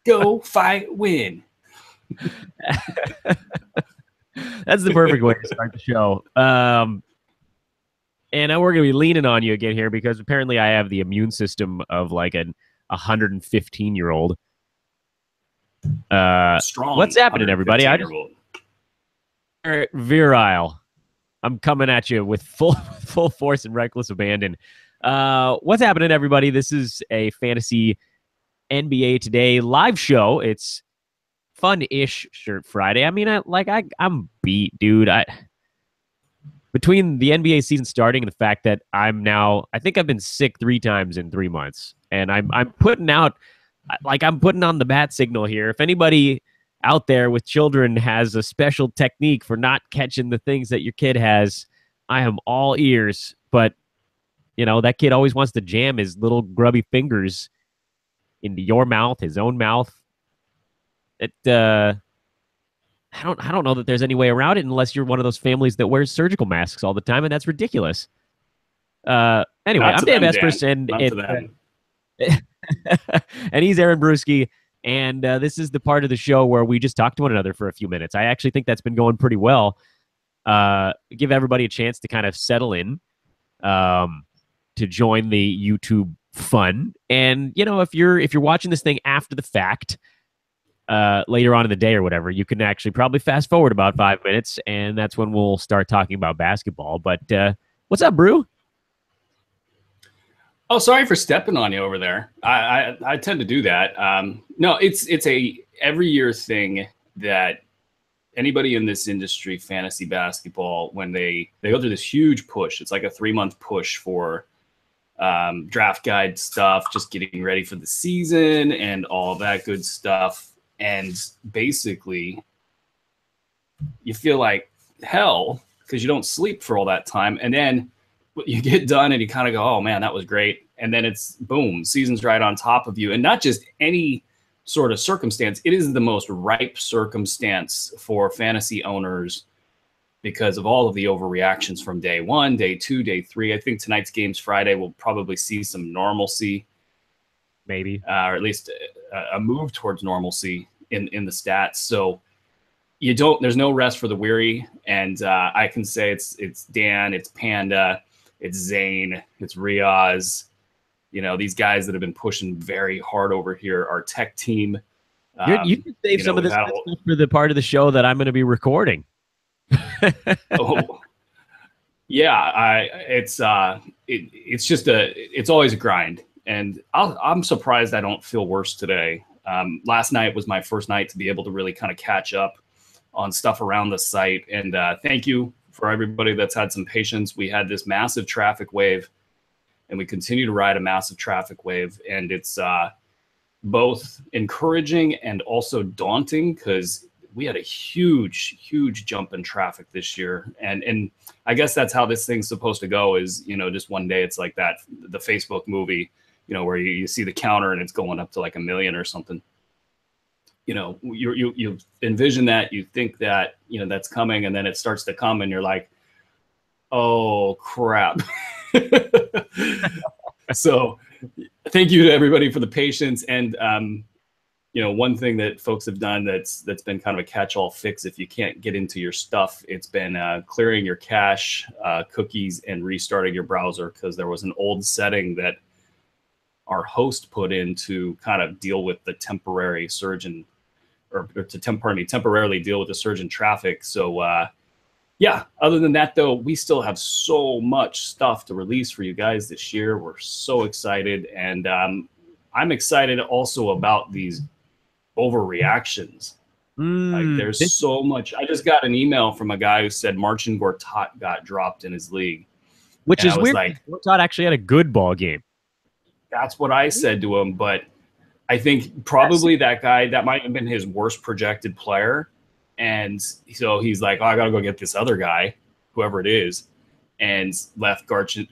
Go, fight, win. That's the perfect way to start the show. And we're going to be leaning on you again here because apparently I have the immune system of like an 115-year-old. Strong. What's happening, everybody? Virile. I'm coming at you with full force and reckless abandon. What's happening, everybody? This is a Fantasy NBA Today live show. It's fun-ish Shirt Friday. I mean, I'm beat, dude. Between the NBA season starting and the fact that I think I've been sick 3 times in 3 months, and I'm putting on the bat signal here. If anybody out there with children has a special technique for not catching the things that your kid has, I am all ears. But that kid always wants to jam his little grubby fingers into your mouth, his own mouth. I don't know that there's any way around it unless you're one of those families that wears surgical masks all the time, and that's ridiculous. Anyway, I'm Dave Besbris, and he's Aaron Bruski, and this is the part of the show where we just talk to one another for a few minutes. I actually think that's been going pretty well. Give everybody a chance to kind of settle in, to join the YouTube fun, and if you're watching this thing after the fact, later on in the day or whatever, you can actually probably fast forward about 5 minutes, and that's when we'll start talking about basketball. But what's up, Brew? Oh, sorry for stepping on you over there. I tend to do that. No, it's a every year thing that anybody in this industry, fantasy basketball, when they go through this huge push, it's like a 3-month push for draft guide stuff, just getting ready for the season and all that good stuff. And basically, you feel like hell because you don't sleep for all that time. And then you get done and you kind of go, oh, man, that was great. And then it's boom, season's right on top of you. And not just any sort of circumstance. It is the most ripe circumstance for fantasy owners because of all of the overreactions from day 1, day 2, day 3. I think tonight's game's Friday. We'll probably see some normalcy. Maybe. Or at least a move towards normalcy in the stats. So there's no rest for the weary. And I can say it's Dan, it's Panda, it's Zane, it's Riaz. These guys that have been pushing very hard over here, our tech team. You can save some of this for the part of the show that I'm going to be recording. Oh, yeah. It's always a grind. And I'm surprised I don't feel worse today. Last night was my first night to be able to really kind of catch up on stuff around the site. And thank you for everybody that's had some patience. We had this massive traffic wave, and we continue to ride a massive traffic wave. And it's both encouraging and also daunting because we had a huge, huge jump in traffic this year. And I guess that's how this thing's supposed to go is, just one day it's like that, the Facebook movie, where you see the counter and it's going up to like 1 million or something. You envision that, you think that, that's coming, and then it starts to come and you're like, oh, crap. So thank you to everybody for the patience. And, one thing that folks have done that's been kind of a catch-all fix if you can't get into your stuff, it's been clearing your cache, cookies, and restarting your browser because there was an old setting that our host put in to kind of deal with the temporary surge in, temporarily deal with the surge in traffic. So, yeah, other than that, though, we still have so much stuff to release for you guys this year. We're so excited. And I'm excited also about these overreactions. Like, there's so much. I just got an email from a guy who said Marcin Gortat got dropped in his league. Which is weird. Like, Gortat actually had a good ball game. That's what I said to him. But I think probably that guy, that might have been his worst projected player. And so he's like, oh, I got to go get this other guy, whoever it is, and left Gortat.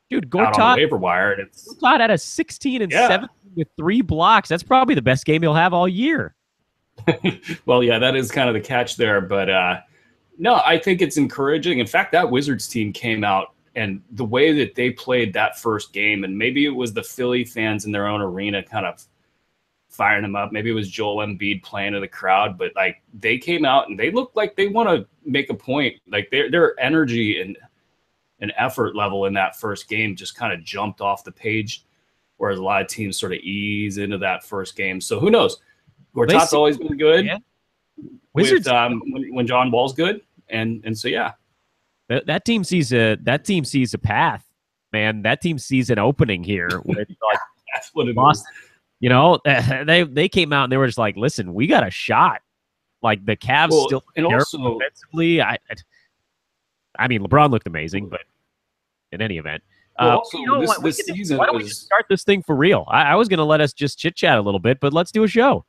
Dude, Gortat out on the waiver wire. And Gortat had a 16 and 7 with 3 blocks. That's probably the best game he'll have all year. Well, yeah, that is kind of the catch there. But no, I think it's encouraging. In fact, that Wizards team came out, and the way that they played that first game, and maybe it was the Philly fans in their own arena kind of firing them up. Maybe it was Joel Embiid playing to the crowd, but like they came out and they looked like they want to make a point. Like their energy and effort level in that first game just kind of jumped off the page, whereas a lot of teams sort of ease into that first game. So who knows? Gortat's always been good. Yeah. Wizards when John Wall's good, and so yeah, that team sees a path, man. That team sees an opening here with like that's what it Boston. is. You know, they came out and they were just like, listen, we got a shot. Like the Cavs still and also offensively. I mean, LeBron looked amazing, but in any event, also, this season, why don't we just start this thing for real? I was going to let us just chit chat a little bit, but let's do a show.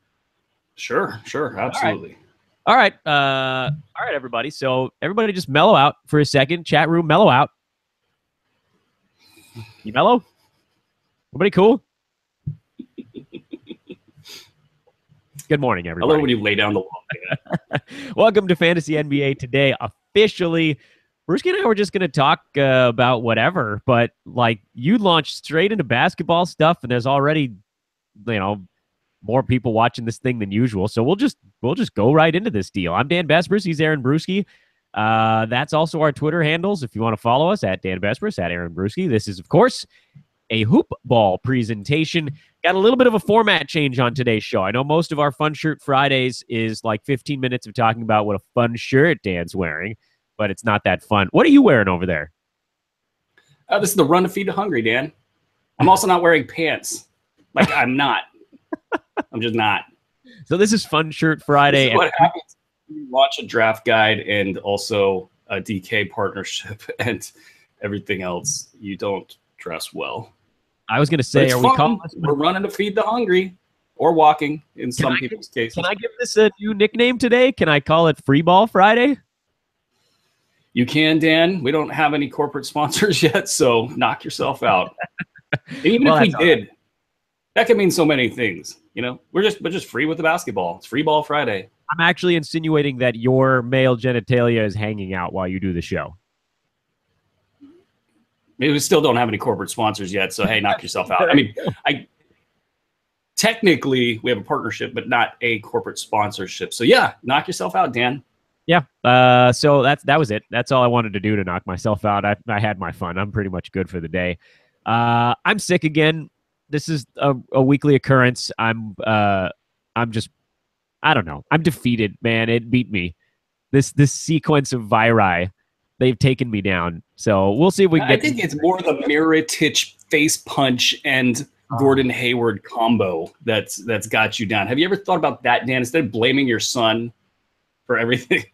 Sure, absolutely. All right, everybody. So everybody just mellow out for a second. Chat room, mellow out. You mellow? Everybody cool? Good morning, everybody. I love when you lay down the law. Welcome to Fantasy NBA Today, officially. Bruski and I were just going to talk about whatever, but like you launched straight into basketball stuff, and there's already, more people watching this thing than usual. So we'll just go right into this deal. I'm Dan Besbris. He's Aaron Bruski. That's also our Twitter handles. If you want to follow us at Dan Besbris, at Aaron Bruski. This is, of course, a hoop ball presentation. Got a little bit of a format change on today's show. I know most of our Fun Shirt Fridays is like 15 minutes of talking about what a fun shirt Dan's wearing, but it's not that fun. What are you wearing over there? This is the Run to Feed the Hungry, Dan. I'm also not wearing pants. Like, I'm not. I'm just not. So this is Fun Shirt Friday. This is what happens when you launch a draft guide and also a DK partnership and everything else. You don't dress well. I was going to say, we're running to feed the hungry, or walking in some people's cases. Can I give this a new nickname today? Can I call it Free Ball Friday? You can, Dan. We don't have any corporate sponsors yet, so knock yourself out. Even if we did, that could mean so many things. We're just free with the basketball. It's Free Ball Friday. I'm actually insinuating that your male genitalia is hanging out while you do the show. Maybe we still don't have any corporate sponsors yet, so hey, knock yourself out. I mean, technically we have a partnership, but not a corporate sponsorship. So yeah, knock yourself out, Dan. Yeah. So that was it. That's all I wanted to do to knock myself out. I had my fun. I'm pretty much good for the day. I'm sick again. This is a weekly occurrence. I'm just, I don't know. I'm defeated, man. It beat me. This sequence of viri, they've taken me down. So we'll see if we can get. I think it's more the Miritich face punch and Gordon Hayward combo that's got you down. Have you ever thought about that, Dan? Instead of blaming your son for everything,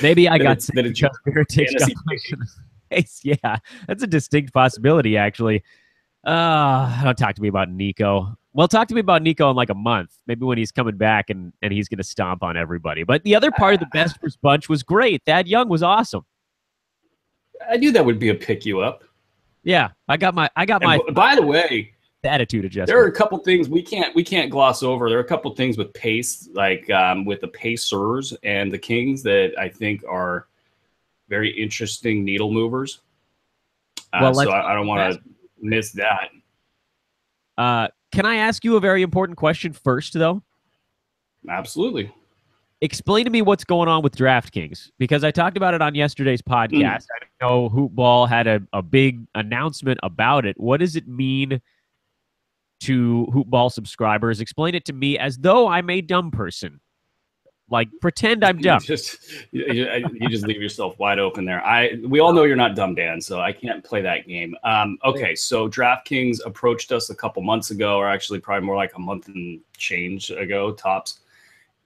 maybe I got sick because Miritich got punched in the face. Yeah, that's a distinct possibility, actually. Don't talk to me about Nico. Well, talk to me about Nico in like a month, maybe when he's coming back and he's going to stomp on everybody. But the other part of the Besbris bunch was great. Thad Young was awesome. I knew that would be a pick you up. Yeah, I got my. By the way, attitude adjustment. There are a couple things we can't gloss over. There are a couple things with pace, like with the Pacers and the Kings, that I think are very interesting needle movers. So I don't want to miss that. Can I ask you a very important question first, though? Absolutely. Explain to me what's going on with DraftKings, because I talked about it on yesterday's podcast. I know Hoopball had a big announcement about it. What does it mean to Hoopball subscribers? Explain it to me as though I'm a dumb person. Like, pretend I'm dumb. You just leave yourself wide open there. We all know you're not dumb, Dan, so I can't play that game. Okay, so DraftKings approached us a couple months ago, or actually probably more like a month and change ago, tops.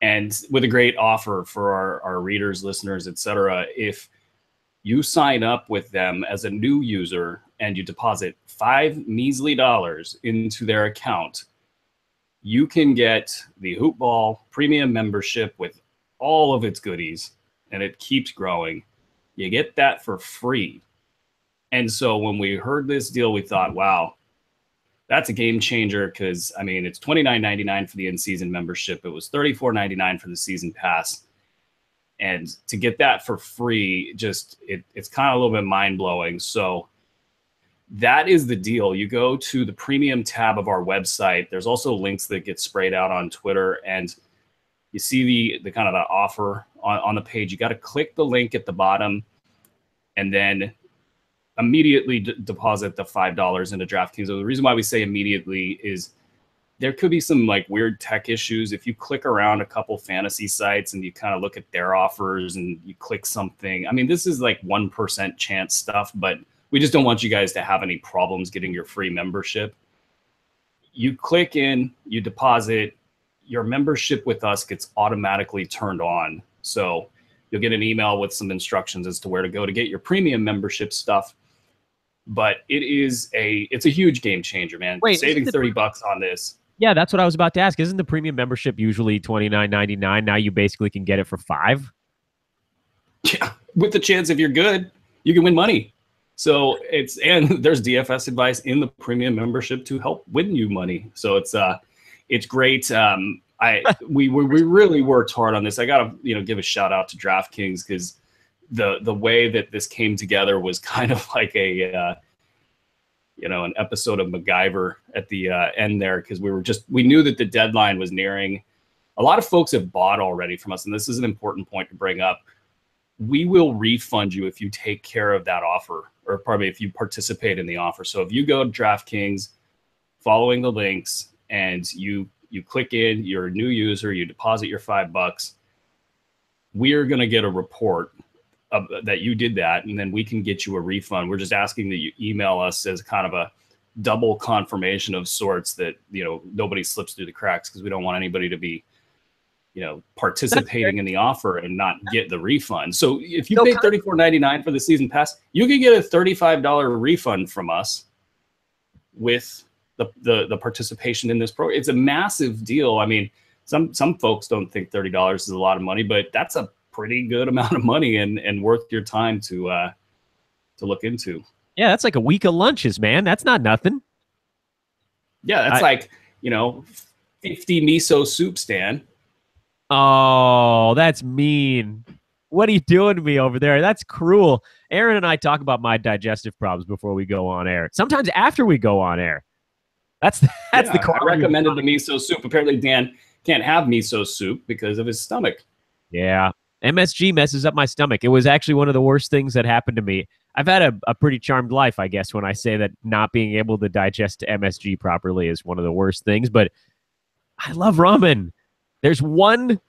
And with a great offer for our readers, listeners, etc. If you sign up with them as a new user and you deposit $5 measly into their account, you can get the Hoopball premium membership with all of its goodies, and it keeps growing. You get that for free. And so when we heard this deal, we thought, wow, that's a game changer, because, I mean, it's $29.99 for the in-season membership. It was $34.99 for the season pass. And to get that for free, it's kind of a little bit mind-blowing. So That is the deal. You go to the premium tab of our website. There's also links that get sprayed out on Twitter, and you see the kind of the offer on the page. You got to click the link at the bottom and then immediately deposit the $5 into DraftKings. So the reason why we say immediately is there could be some like weird tech issues. If you click around a couple fantasy sites and you kind of look at their offers and you click something, I mean, this is like 1% chance stuff, but we just don't want you guys to have any problems getting your free membership. You click in, you deposit, your membership with us gets automatically turned on. So you'll get an email with some instructions as to where to go to get your premium membership stuff. But it's a huge game changer, man. Wait, saving $30 on this. Yeah, that's what I was about to ask. Isn't the premium membership usually $29.99? Now you basically can get it for $5? Yeah, with the chance if you're good, you can win money. So and there's DFS advice in the premium membership to help win you money. So it's great. We really worked hard on this. I gotta give a shout out to DraftKings because the way that this came together was kind of like an episode of MacGyver at the end there, because we knew that the deadline was nearing. A lot of folks have bought already from us, and this is an important point to bring up. We will refund you if you take care of that offer, or probably if you participate in the offer. So if you go to DraftKings, following the links, and you click in, you're a new user, you deposit your $5, we are going to get a report that you did that, and then we can get you a refund. We're just asking that you email us as kind of a double confirmation of sorts that nobody slips through the cracks, because we don't want anybody to be participating in the offer and not get the refund. So if you paid $34.99 for the season pass, you can get a $35 refund from us with the participation in this program. It's a massive deal. I mean, some folks don't think $30 is a lot of money, but that's a pretty good amount of money and worth your time to look into. Yeah, that's like a week of lunches, man. That's not nothing. Yeah, that's like 50 miso soup, Stan. Oh, that's mean. What are you doing to me over there? That's cruel. Aaron and I talk about my digestive problems before we go on air. Sometimes after we go on air. That's the I recommended the miso soup. Apparently Dan can't have miso soup because of his stomach. Yeah. MSG messes up my stomach. It was actually one of the worst things that happened to me. I've had a pretty charmed life, I guess, when I say that not being able to digest MSG properly is one of the worst things. But I love ramen. There's one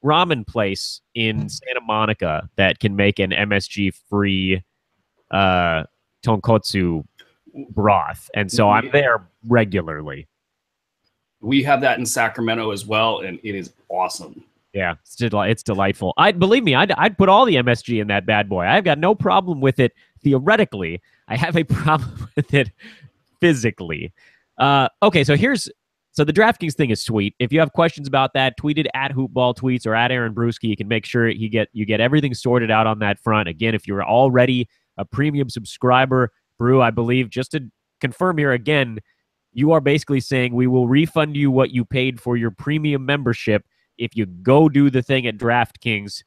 ramen place in Santa Monica that can make an MSG-free tonkotsu broth. And so I'm there regularly. We have that in Sacramento as well, and it is awesome. Yeah, it's delightful. Believe me, I'd put all the MSG in that bad boy. I've got no problem with it theoretically. I have a problem with it physically. Okay, so the DraftKings thing is sweet. If you have questions about that, tweet it at Hoopball Tweets or at Aaron Bruski. You can make sure you get everything sorted out on that front. Again, if you're already a premium subscriber, Brew, I believe, just to confirm here again, you are basically saying we will refund you what you paid for your premium membership if you go do the thing at DraftKings,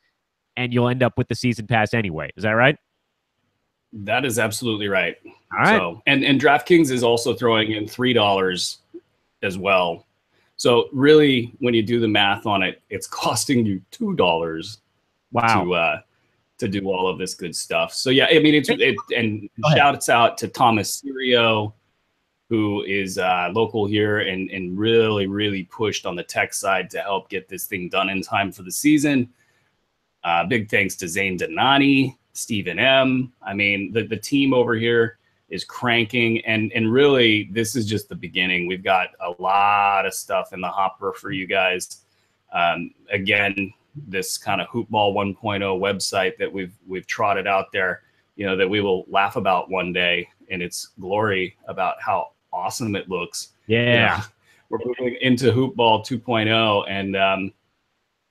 and you'll end up with the season pass anyway. Is that right? That is absolutely right. All right. So, and DraftKings is also throwing in $3 as well. So really, when you do the math on it, it's costing you $2. Wow. To do all of this good stuff. So yeah, I mean, and shouts out to Thomas Sirio, who is local here and really, really pushed on the tech side to help get this thing done in time for the season. Big thanks to Zane Donati, Stephen M. I mean, the team over here is cranking, and really, this is just the beginning. We've got a lot of stuff in the hopper for you guys. Again, this kind of Hoopball 1.0 website that we've trotted out there, that we will laugh about one day in its glory about how awesome it looks. Yeah. We're moving into Hoopball 2.0, and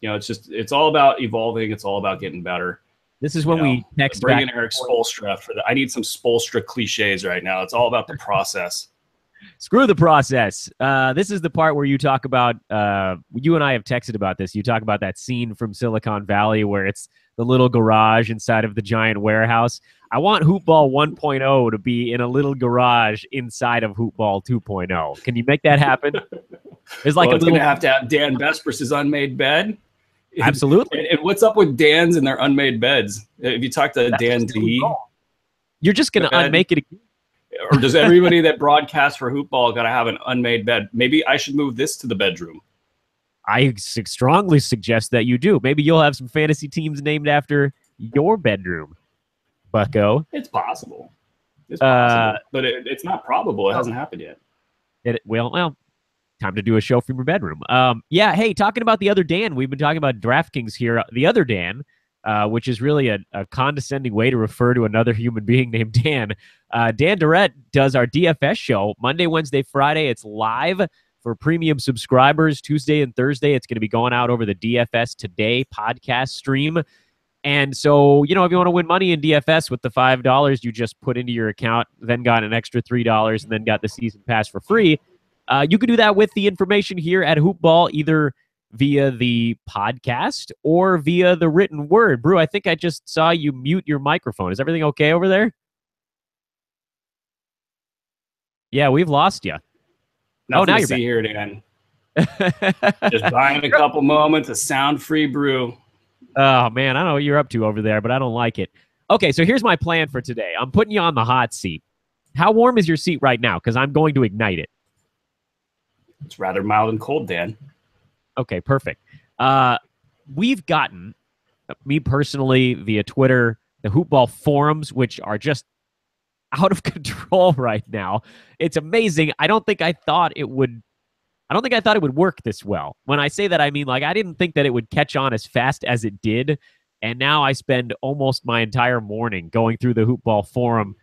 it's all about evolving. It's all about getting better. This is when we next bring in Eric Spoelstra for I need some Spoelstra cliches right now. It's all about the process. Screw the process. This is the part where you talk about, you and I have texted about this. You talk about that scene from Silicon Valley where it's the little garage inside of the giant warehouse. I want Hoopball 1.0 to be in a little garage inside of Hoopball 2.0. Can you make that happen? There's like well, a it's little. going to have Dan Besbris' unmade bed. Absolutely. And what's up with Dan's and their unmade beds? If you talk to That's Dan just D, you're just going to unmake it again. Or does everybody that broadcasts for Hoopball got to have an unmade bed? Maybe I should move this to the bedroom. I strongly suggest that you do. Maybe you'll have some fantasy teams named after your bedroom, bucko. It's possible. It's possible. But it's not probable. It hasn't happened yet. Well, time to do a show from your bedroom. Yeah, hey, talking about the other Dan, we've been talking about DraftKings here. The other Dan, which is really a condescending way to refer to another human being named Dan. Dan Durrett does our DFS show Monday, Wednesday, Friday. It's live for premium subscribers. Tuesday and Thursday, it's going to be going out over the DFS Today podcast stream. And so, if you want to win money in DFS with the $5 you just put into your account, then got an extra $3, and then got the season pass for free, you can do that with the information here at Hoopball, either via the podcast or via the written word. Brew, I think I just saw you mute your microphone. Is everything okay over there? Yeah, we've lost you. Nothing now you're back here, Dan. Just buying a couple moments of sound-free brew. Oh, man, I don't know what you're up to over there, but I don't like it. Okay, so here's my plan for today. I'm putting you on the hot seat. How warm is your seat right now? Because I'm going to ignite it. It's rather mild and cold, Dan. Okay, perfect. We've gotten, me personally, via Twitter, the Hoopball forums, which are just out of control right now. It's amazing. I don't think I thought it would work this well. When I say that, I mean, like, I didn't think that it would catch on as fast as it did. And now I spend almost my entire morning going through the Hoopball forum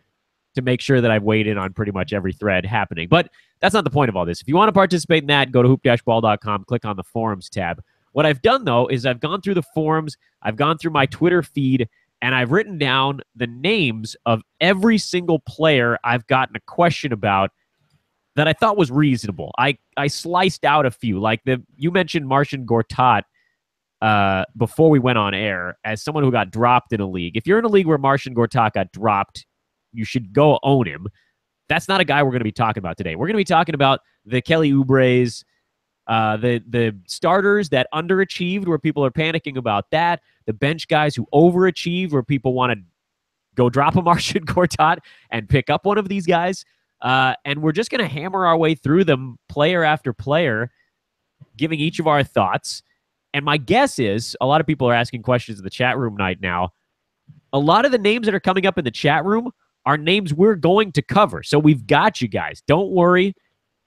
to make sure that I've weighed in on pretty much every thread happening. But that's not the point of all this. If you want to participate in that, go to hoop-ball.com, click on the forums tab. What I've done, though, is I've gone through the forums, I've gone through my Twitter feed, and I've written down the names of every single player I've gotten a question about that I thought was reasonable. I sliced out a few. Like you mentioned Marcin Gortat before we went on air as someone who got dropped in a league. If you're in a league where Marcin Gortat got dropped, you should go own him. That's not a guy we're going to be talking about today. We're going to be talking about the Kelly Oubres, the starters that underachieved, where people are panicking about that, the bench guys who overachieved, where people want to go drop a Marcin Gortat and pick up one of these guys. And we're just going to hammer our way through them player after player, giving each of our thoughts. And my guess is a lot of people are asking questions in the chat room right now. A lot of the names that are coming up in the chat room are names we're going to cover. So we've got you guys. Don't worry.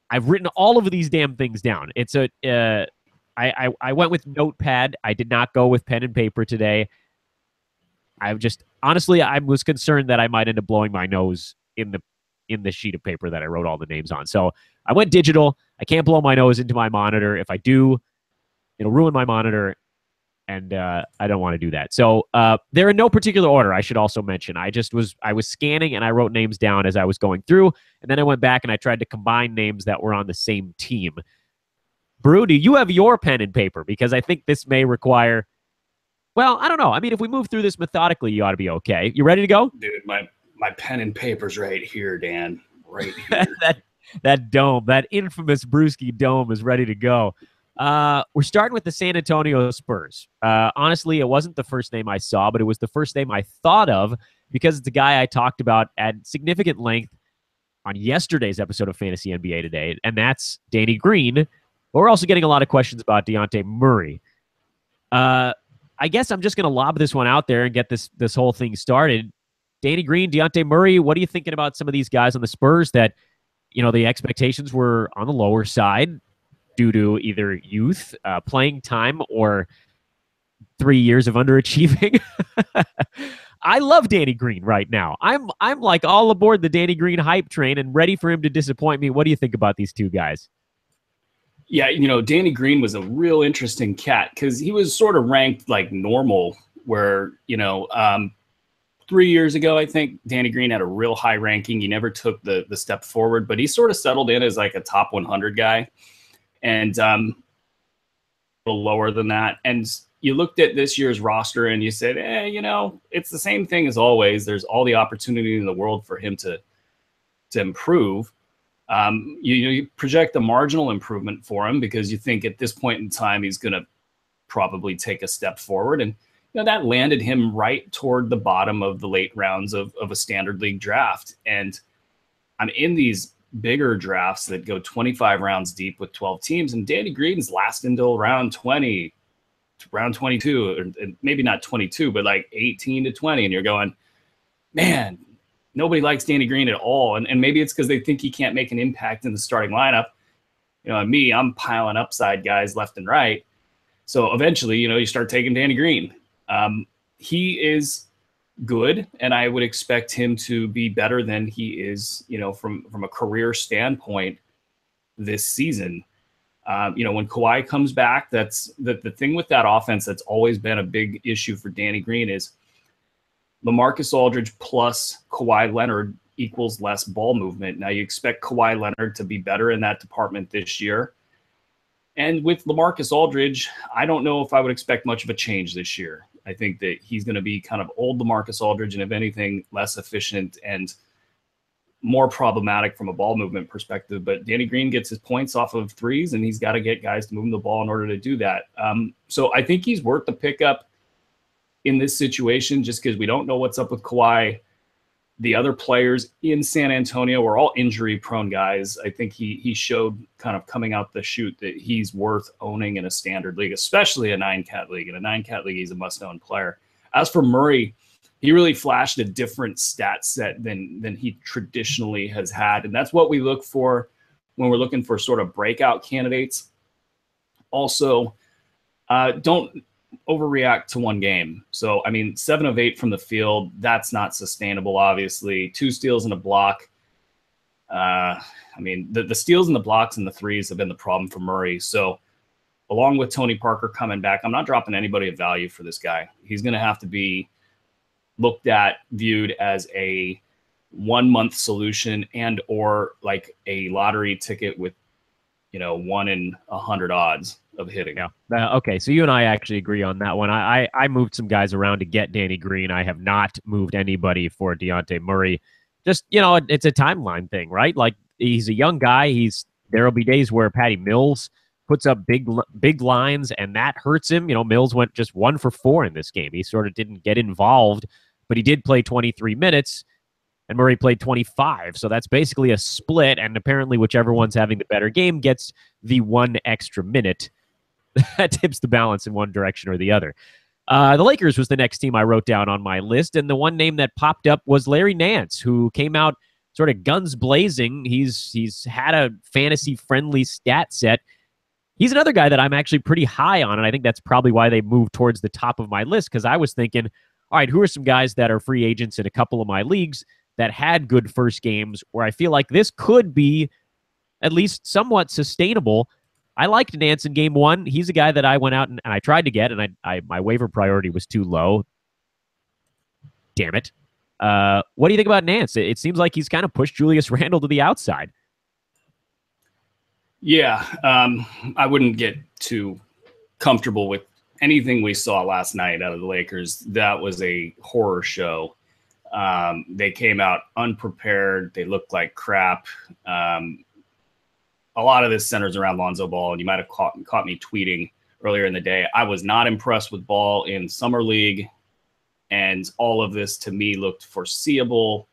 I've written all of these damn things down. It's I went with notepad. I did not go with pen and paper today. Honestly, I was concerned that I might end up blowing my nose in the sheet of paper that I wrote all the names on. So I went digital. I can't blow my nose into my monitor. If I do, it'll ruin my monitor, and I don't want to do that. So they're in no particular order, I should also mention. I was scanning, and I wrote names down as I was going through, and then I went back and I tried to combine names that were on the same team. Brew, do you have your pen and paper? Because I think this may require, well, I don't know. I mean, if we move through this methodically, you ought to be okay. You ready to go? Dude, my pen and paper's right here, Dan. Right here. that dome, that infamous Bruski dome is ready to go. We're starting with the San Antonio Spurs. Honestly, it wasn't the first name I saw, but it was the first name I thought of because it's a guy I talked about at significant length on yesterday's episode of Fantasy NBA Today, and that's Danny Green. But we're also getting a lot of questions about Dejounte Murray. I guess I'm just going to lob this one out there and get this whole thing started. Danny Green, Dejounte Murray, what are you thinking about some of these guys on the Spurs that, the expectations were on the lower side due to either youth, playing time, or 3 years of underachieving? I love Danny Green right now. I'm like all aboard the Danny Green hype train and ready for him to disappoint me. What do you think about these two guys? Yeah, Danny Green was a real interesting cat because he was sort of ranked like normal where, 3 years ago, I think Danny Green had a real high ranking. He never took the step forward, but he sort of settled in as like a top 100 guy and a little lower than that. And you looked at this year's roster and you said, it's the same thing as always. There's all the opportunity in the world for him to improve. You project a marginal improvement for him because you think at this point in time he's going to probably take a step forward. And that landed him right toward the bottom of the late rounds of a standard league draft. And I'm in these bigger drafts that go 25 rounds deep with 12 teams, and Danny Green's last until round 20, round 22, or maybe not 22, but like 18 to 20. And you're going, man, nobody likes Danny Green at all. And maybe it's because they think he can't make an impact in the starting lineup. I'm piling upside guys left and right. So eventually, you start taking Danny Green. He is good, and I would expect him to be better than he is, from a career standpoint this season. When Kawhi comes back, that's the thing with that offense that's always been a big issue for Danny Green is LaMarcus Aldridge plus Kawhi Leonard equals less ball movement. Now you expect Kawhi Leonard to be better in that department this year. And with LaMarcus Aldridge, I don't know if I would expect much of a change this year. I think that he's going to be kind of old LaMarcus Aldridge, and if anything, less efficient and more problematic from a ball movement perspective. But Danny Green gets his points off of threes, and he's got to get guys to move the ball in order to do that. So I think he's worth the pickup in this situation just because we don't know what's up with Kawhi. The other players in San Antonio were all injury-prone guys. I think he showed kind of coming out the chute that he's worth owning in a standard league, especially a 9-cat league. In a 9-cat league, he's a must-own player. As for Murray, he really flashed a different stat set than he traditionally has had, and that's what we look for when we're looking for sort of breakout candidates. Also, don't overreact to one game. So, 7 of 8 from the field, that's not sustainable, obviously. 2 steals and a block. The steals and the blocks and the threes have been the problem for Murray. So, along with Tony Parker coming back, I'm not dropping anybody of value for this guy. He's going to have to be looked at, viewed as a 1-month solution and or like a lottery ticket with, 1 in 100 odds of hitting. Yeah. Okay, so you and I actually agree on that one. I moved some guys around to get Danny Green. I have not moved anybody for Dejounte Murray. Just, it's a timeline thing, right? Like, he's a young guy. There'll be days where Patty Mills puts up big lines, and that hurts him. Mills went just 1 for 4 in this game. He sort of didn't get involved, but he did play 23 minutes, and Murray played 25. So that's basically a split, and apparently whichever one's having the better game gets the 1 extra minute. That tips the balance in one direction or the other. The Lakers was the next team I wrote down on my list, and the one name that popped up was Larry Nance, who came out sort of guns blazing. He's had a fantasy-friendly stat set. He's another guy that I'm actually pretty high on, and I think that's probably why they moved towards the top of my list, because I was thinking, all right, who are some guys that are free agents in a couple of my leagues that had good first games where I feel like this could be at least somewhat sustainable. I liked Nance in game 1. He's a guy that I went out and I tried to get, and my waiver priority was too low. Damn it. What do you think about Nance? It seems like he's kind of pushed Julius Randle to the outside. Yeah, I wouldn't get too comfortable with anything we saw last night out of the Lakers. That was a horror show. They came out unprepared. They looked like crap. A lot of this centers around Lonzo Ball, and you might have caught me tweeting earlier in the day. I was not impressed with Ball in Summer League, and all of this to me looked foreseeable.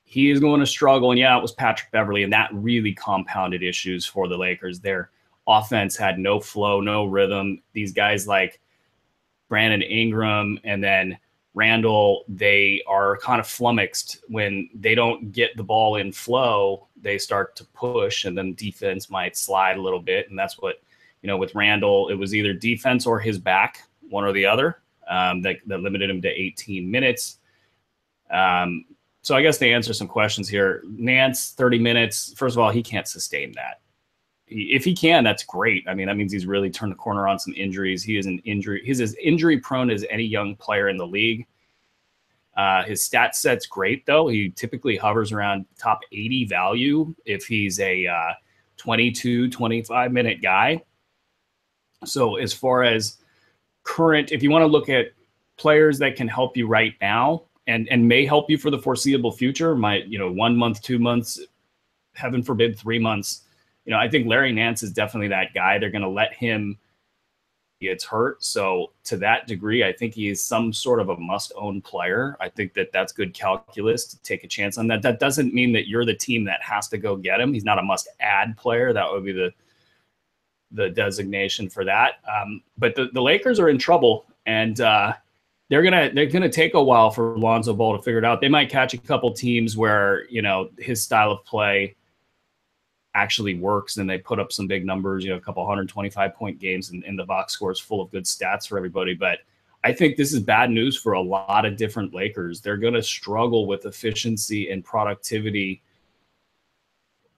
He is going to struggle, and yeah, it was Patrick Beverley, and that really compounded issues for the Lakers. Their offense had no flow, no rhythm. These guys like Brandon Ingram and then Randall, they are kind of flummoxed when they don't get the ball in flow. They start to push, and then defense might slide a little bit. And that's what, with Randall, it was either defense or his back, one or the other, that limited him to 18 minutes. So I guess to answer some questions here, Nance, 30 minutes. First of all, he can't sustain that. If he can, that's great. That means he's really turned the corner on some injuries. He's as injury prone as any young player in the league. His stat set's great, though. He typically hovers around top 80 value if he's a 22, 25-minute guy. So as far as current, if you want to look at players that can help you right now and may help you for the foreseeable future, 1 month, 2 months, heaven forbid, 3 months, I think Larry Nance is definitely that guy. They're going to let him gets hurt. So to that degree, I think he is some sort of a must-own player. I think that's good calculus to take a chance on that. That doesn't mean that you're the team that has to go get him. He's not a must-add player. That would be the designation for that. But the Lakers are in trouble, and they're gonna take a while for Lonzo Ball to figure it out. They might catch a couple teams where his style of play actually works and they put up some big numbers, a couple 125-point games, and the box score is full of good stats for everybody. But I think this is bad news for a lot of different Lakers. They're going to struggle with efficiency and productivity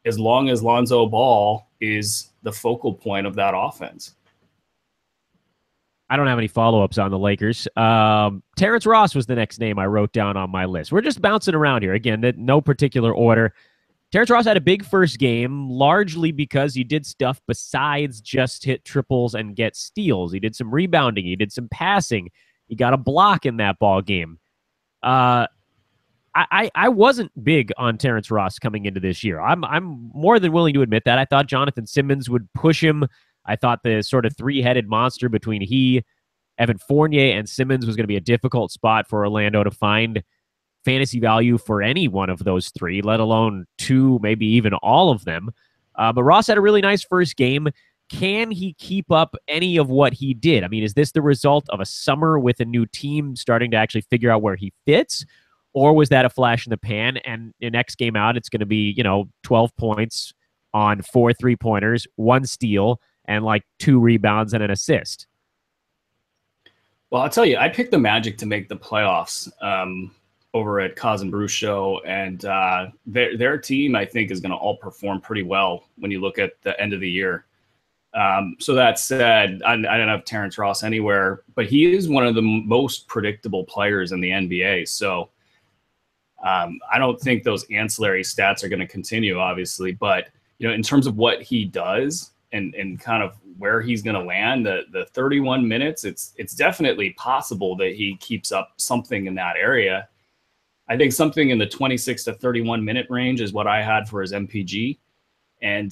as long as Lonzo Ball is the focal point of that offense. I don't have any follow-ups on the Lakers. Terrence Ross was the next name I wrote down on my list. We're just bouncing around here. Again, no particular order. Terrence Ross had a big first game, largely because he did stuff besides just hit triples and get steals. He did some rebounding. He did some passing. He got a block in that ball game. I wasn't big on Terrence Ross coming into this year. I'm more than willing to admit that. I thought Jonathan Simmons would push him. I thought the sort of three-headed monster between he, Evan Fournier, and Simmons was going to be a difficult spot for Orlando to find fantasy value for any one of those three, let alone two, maybe even all of them. But Ross had a really nice first game. Can he keep up any of what he did? I mean, is this the result of a summer with a new team starting to actually figure out where he fits? Or was that a flash in the pan? And the next game out, it's going to be, 12 points on 4 3-pointers, 1 steal, and like 2 rebounds and an assist. Well, I'll tell you, I picked the Magic to make the playoffs over at Cause and Brew Show, and their team, I think, is going to all perform pretty well when you look at the end of the year. So that said, I don't have Terrence Ross anywhere, but he is one of the most predictable players in the NBA. So I don't think those ancillary stats are going to continue, obviously. But, in terms of what he does and kind of where he's going to land, the 31 minutes, it's definitely possible that he keeps up something in that area. I think something in the 26 to 31 minute range is what I had for his MPG. And,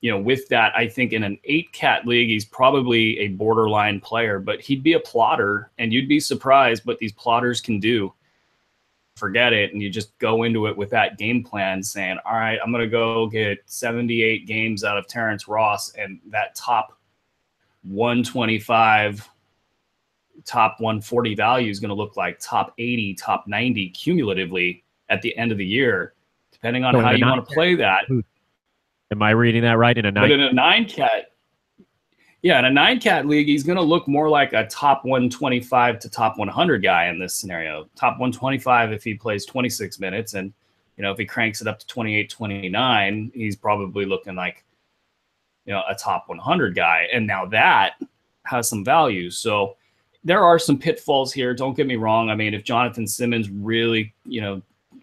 with that, I think in an 8-cat league, he's probably a borderline player, but he'd be a plotter, and you'd be surprised what these plotters can do. Forget it. And you just go into it with that game plan saying, all right, I'm going to go get 78 games out of Terrence Ross, and that top 125, top 140 value is going to look like top 80, top 90 cumulatively at the end of the year, depending on how you want to play that. Am I reading that right? In a 9-cat, yeah, in a 9-cat league, he's going to look more like a top 125 to top 100 guy in this scenario. Top 125 if he plays 26 minutes, and if he cranks it up to 28, 29, he's probably looking like a top 100 guy. And now that has some value. So there are some pitfalls here. Don't get me wrong. I mean, if Jonathan Simmons really,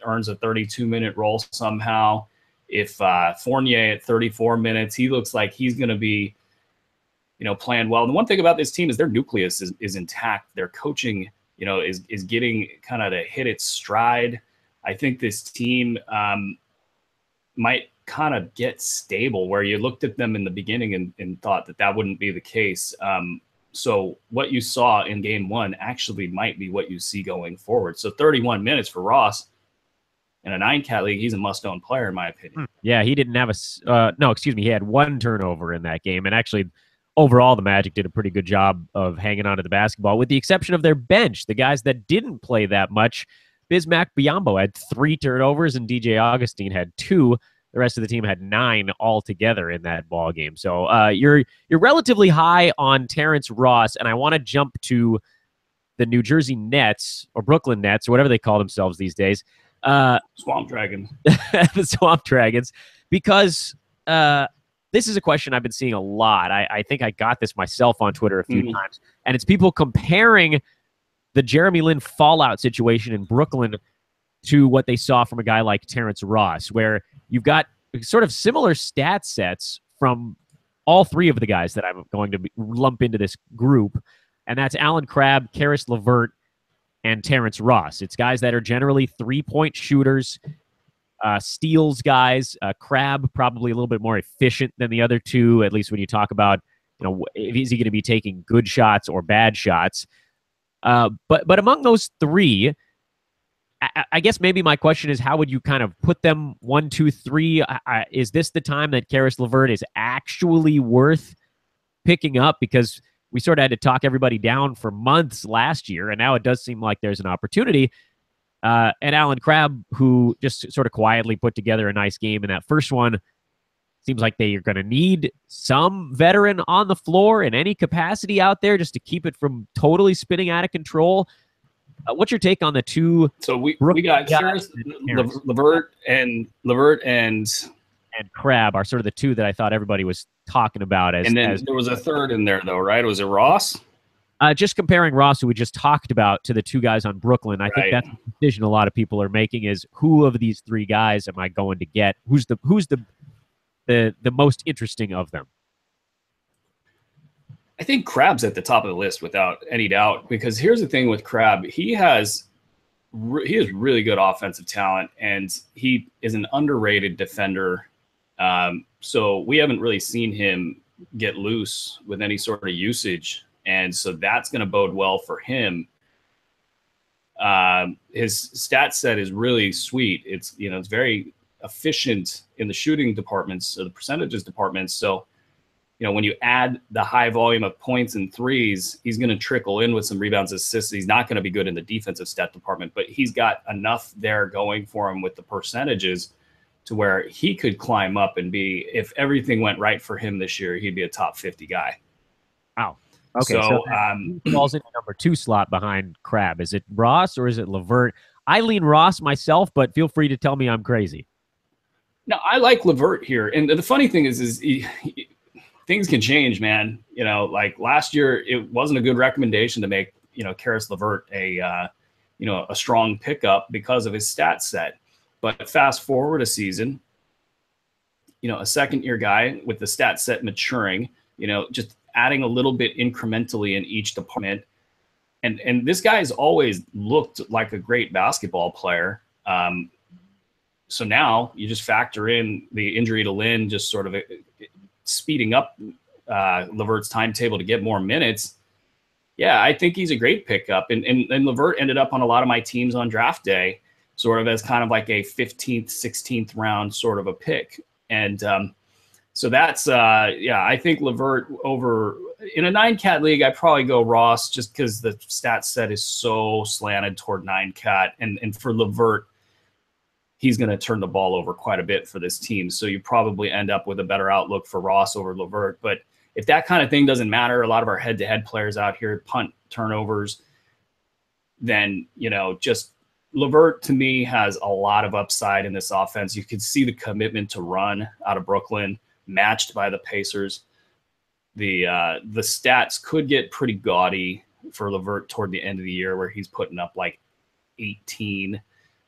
earns a 32-minute role somehow, if Fournier at 34 minutes, he looks like he's going to be, playing well. And the one thing about this team is their nucleus is intact. Their coaching, is getting kind of to hit its stride. I think this team might kind of get stable, where you looked at them in the beginning and thought that wouldn't be the case. So what you saw in game 1 actually might be what you see going forward. So 31 minutes for Ross in a 9-cat league, he's a must-own player, in my opinion. Yeah, he didn't have he had 1 turnover in that game. And actually, overall, the Magic did a pretty good job of hanging on to the basketball, with the exception of their bench, the guys that didn't play that much. Bismack Biyombo had 3 turnovers, and DJ Augustine had 2. The rest of the team had 9 altogether in that ball game. So you're relatively high on Terrence Ross, and I want to jump to the New Jersey Nets, or Brooklyn Nets, or whatever they call themselves these days. Swamp Dragons. The Swamp Dragons, because this is a question I've been seeing a lot. I think I got this myself on Twitter a few times, and it's people comparing the Jeremy Lin fallout situation in Brooklyn to what they saw from a guy like Terrence Ross, where you've got sort of similar stat sets from all three of the guys that I'm going to lump into this group, and that's Alan Crabb, Karis LeVert, and Terrence Ross. It's guys that are generally three-point shooters, steals guys. Crabb probably a little bit more efficient than the other two, at least when you talk about, is he going to be taking good shots or bad shots? But among those three, I guess maybe my question is, how would you kind of put them 1, 2, 3? Is this the time that Karis LeVert is actually worth picking up? Because we sort of had to talk everybody down for months last year, and now it does seem like there's an opportunity. And Alan Crabb, who just sort of quietly put together a nice game in that first one, seems like they are going to need some veteran on the floor in any capacity out there just to keep it from totally spinning out of control. What's your take on the two? So we got Karis, LeVert and Crabb are sort of the two that I thought everybody was talking about. And then there was a third in there, though, right? Was it Ross? Just comparing Ross, who we just talked about, to the two guys on Brooklyn, I think that's the decision a lot of people are making: is who of these three guys am I going to get? Who's the most interesting of them? I think Crabb's at the top of the list without any doubt, because here's the thing with Crabb. He has really good offensive talent, and he is an underrated defender. So we haven't really seen him get loose with any sort of usage, and so that's going to bode well for him. His stat set is really sweet. It's very efficient in the shooting departments, or the percentages departments. So when you add the high volume of points and threes, he's going to trickle in with some rebounds, assists. He's not going to be good in the defensive stat department, but he's got enough there going for him with the percentages to where he could climb up and be, if everything went right for him this year, he'd be a top 50 guy. Wow. Okay, so who falls in the number 2 slot behind Crabb? Is it Ross or is it LeVert? I lean Ross myself, but feel free to tell me I'm crazy. No, I like LeVert here. And the funny thing is things can change, man. Like last year, it wasn't a good recommendation to make, Karis LeVert a strong pickup because of his stat set. But fast forward a season, a second-year guy with the stat set maturing, just adding a little bit incrementally in each department. And this guy has always looked like a great basketball player. So now you just factor in the injury to Lynn, just sort of speeding up LeVert's timetable to get more minutes. Yeah, I think he's a great pickup. And LeVert ended up on a lot of my teams on draft day, sort of as kind of like a 15th, 16th round sort of a pick. And so that's, I think LeVert over in a 9-cat league, I'd probably go Ross just because the stat set is so slanted toward 9-cat. And for LeVert, he's going to turn the ball over quite a bit for this team. So you probably end up with a better outlook for Ross over LeVert. But if that kind of thing doesn't matter, a lot of our head-to-head players out here punt turnovers, then, just LeVert to me has a lot of upside in this offense. You can see the commitment to run out of Brooklyn matched by the Pacers. The stats could get pretty gaudy for LeVert toward the end of the year, where he's putting up like 18,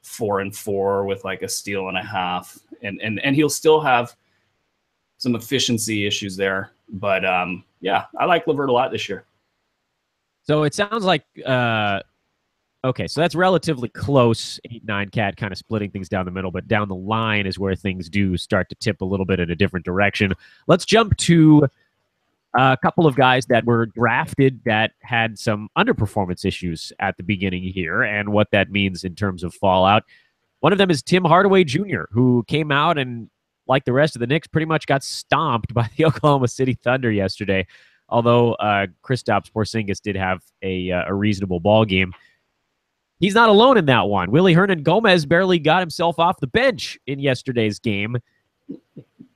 4 and 4 with like a steal and a half, and he'll still have some efficiency issues there. But I like LeVert a lot this year. So it sounds like okay, so that's relatively close, 8-9-cat, kind of splitting things down the middle, but down the line is where things do start to tip a little bit in a different direction. Let's jump to a couple of guys that were drafted that had some underperformance issues at the beginning here and what that means in terms of fallout. One of them is Tim Hardaway Jr., who came out and, like the rest of the Knicks, pretty much got stomped by the Oklahoma City Thunder yesterday, although Kristaps Porzingis did have a reasonable ball game. He's not alone in that one. Willie Hernan-Gomez barely got himself off the bench in yesterday's game.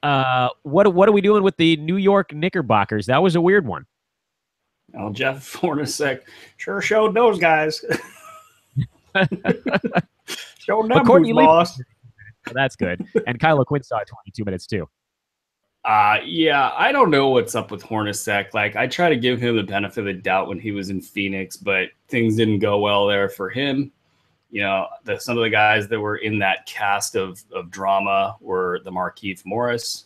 What are we doing with the New York Knickerbockers? That was a weird one. Well, Jeff Hornacek sure showed those guys. Showed them who's boss. So that's good. And Kyle Quinn saw 22 minutes too. I don't know what's up with Hornacek. Like, I try to give him the benefit of the doubt when he was in Phoenix, but things didn't go well there for him. Some of the guys that were in that cast of drama were the Markieff Morris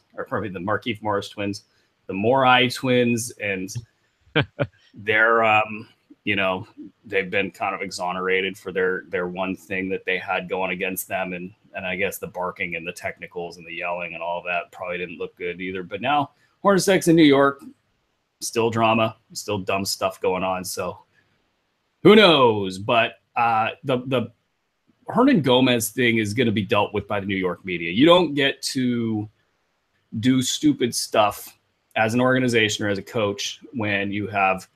twins. the Morai twins, and they're they've been kind of exonerated for their one thing that they had going against them, and I guess the barking and the technicals and the yelling and all that probably didn't look good either. But now Hornacek's in New York, still drama, still dumb stuff going on. So who knows? But the Hernan Gomez thing is going to be dealt with by the New York media. You don't get to do stupid stuff as an organization or as a coach when you have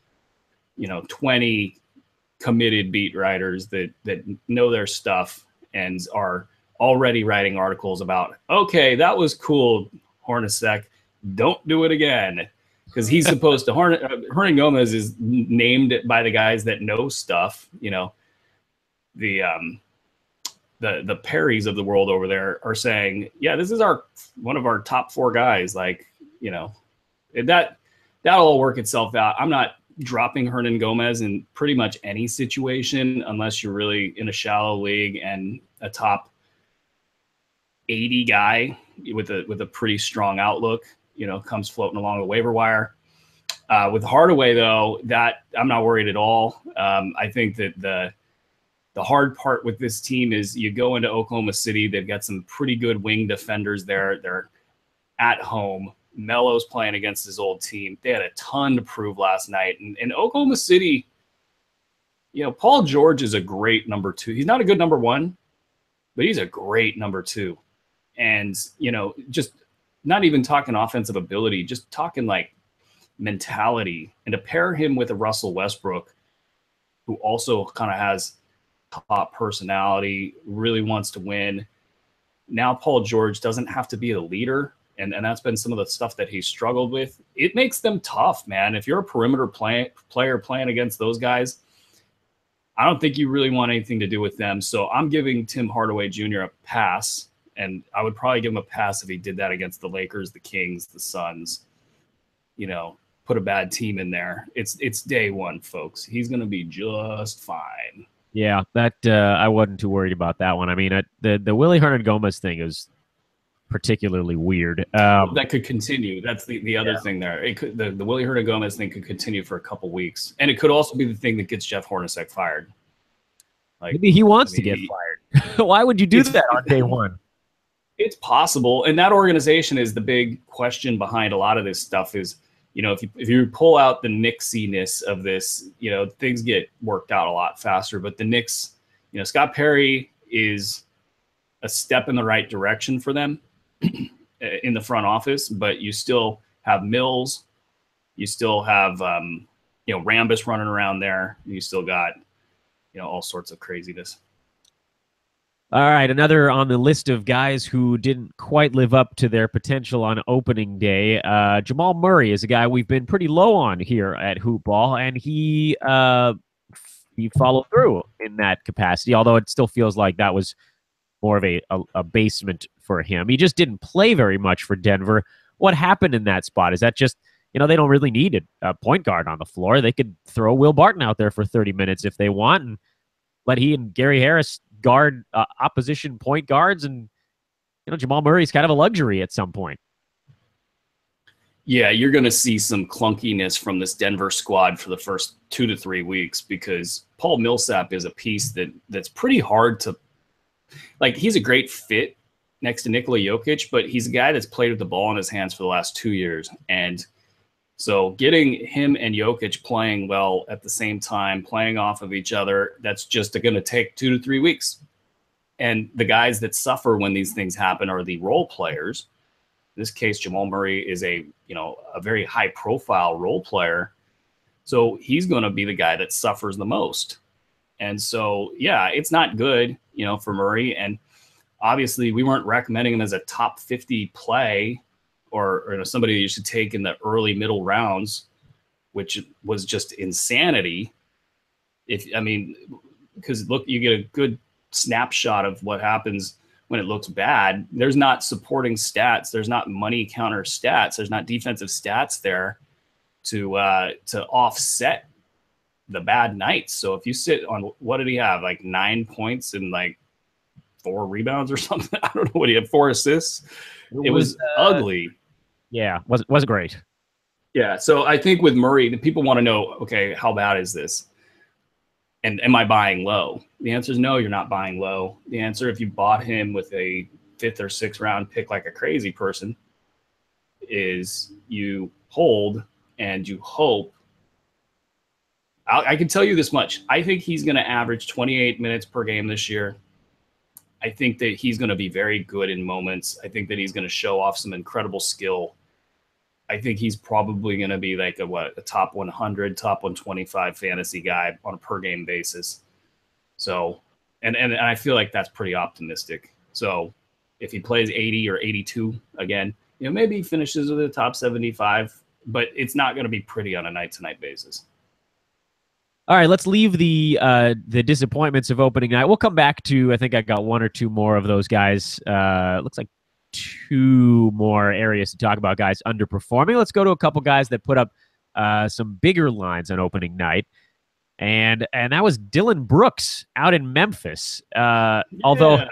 20 committed beat writers that know their stuff and are already writing articles about, okay, that was cool, Hornacek, don't do it again. Because he's supposed to, Hernan Gomez is named by the guys that know stuff. The Perrys of the world over there are saying, yeah, this is one of our top 4 guys. Like, that'll all work itself out. I'm not dropping Hernan Gomez in pretty much any situation unless you're really in a shallow league and a top 80 guy with a pretty strong outlook, comes floating along the waiver wire. With Hardaway, though, that I'm not worried at all. I think that the hard part with this team is you go into Oklahoma City, they've got some pretty good wing defenders there. They're at home. Melo's playing against his old team. They had a ton to prove last night. And Oklahoma City, Paul George is a great number 2. He's not a good number 1, but he's a great number 2. And, just not even talking offensive ability, just talking like mentality. And to pair him with a Russell Westbrook, who also kind of has top personality, really wants to win. Now Paul George doesn't have to be the leader. And that's been some of the stuff that he's struggled with. It makes them tough, man. If you're a perimeter player playing against those guys, I don't think you really want anything to do with them. So I'm giving Tim Hardaway Jr. a pass, and I would probably give him a pass if he did that against the Lakers, the Kings, the Suns. Put a bad team in there. It's day one, folks. He's going to be just fine. Yeah, that I wasn't too worried about that one. I mean, the Willie Hernan Gomez thing is particularly weird. That could continue. That's the other thing there. It could, the Willie Hernan Gomez thing could continue for a couple weeks, and it could also be the thing that gets Jeff Hornacek fired. Like, maybe he wants to get fired. Why would you do that on day one? It's possible, and that organization is the big question behind a lot of this stuff. Is if you pull out the Knicksiness of this, things get worked out a lot faster. But the Knicks, Scott Perry is a step in the right direction for them in the front office, but you still have Mills, you still have Rambis running around there, you still got all sorts of craziness. All right, another on the list of guys who didn't quite live up to their potential on opening day. Jamal Murray is a guy we've been pretty low on here at Hoop Ball, and he followed through in that capacity, although it still feels like that was more of a basement for him. He just didn't play very much for Denver. What happened in that spot? Is that just, they don't really need a point guard on the floor. They could throw Will Barton out there for 30 minutes if they want and let he and Gary Harris guard opposition point guards. And, Jamal Murray's kind of a luxury at some point. Yeah, you're going to see some clunkiness from this Denver squad for the first 2 to 3 weeks because Paul Millsap is a piece that's pretty hard to, like, he's a great fit next to Nikola Jokic, but he's a guy that's played with the ball in his hands for the last 2 years. And so getting him and Jokic playing well at the same time, playing off of each other, that's just going to take 2 to 3 weeks. And the guys that suffer when these things happen are the role players. In this case, Jamal Murray is a very high profile role player. So he's going to be the guy that suffers the most. And so, yeah, it's not good, for Murray. And obviously we weren't recommending him as a top 50 play or somebody you should take in the early middle rounds, which was just insanity. Because look, you get a good snapshot of what happens when it looks bad. There's not supporting stats. There's not money counter stats. There's not defensive stats there to offset the bad nights. So if you sit on, what did he have? Like 9 points and like 4 rebounds or something. I don't know what he had, 4 assists. It was ugly. Yeah, wasn't great. Yeah. So I think with Murray, the people want to know, okay, how bad is this? And am I buying low? The answer is no, you're not buying low. The answer, if you bought him with a 5th or 6th round pick like a crazy person, is you hold and you hope. I can tell you this much. I think he's going to average 28 minutes per game this year. I think that he's going to be very good in moments. I think that he's going to show off some incredible skill. I think he's probably going to be like a top 100, top 125 fantasy guy on a per game basis. So, and I feel like that's pretty optimistic. So, if he plays 80 or 82 again, maybe he finishes with a top 75, but it's not going to be pretty on a night to night basis. All right, let's leave the disappointments of opening night. We'll come back to, I think I got one or two more of those guys. Looks like two more areas to talk about, guys underperforming. Let's go to a couple guys that put up some bigger lines on opening night. And that was Dylan Brooks out in Memphis. Although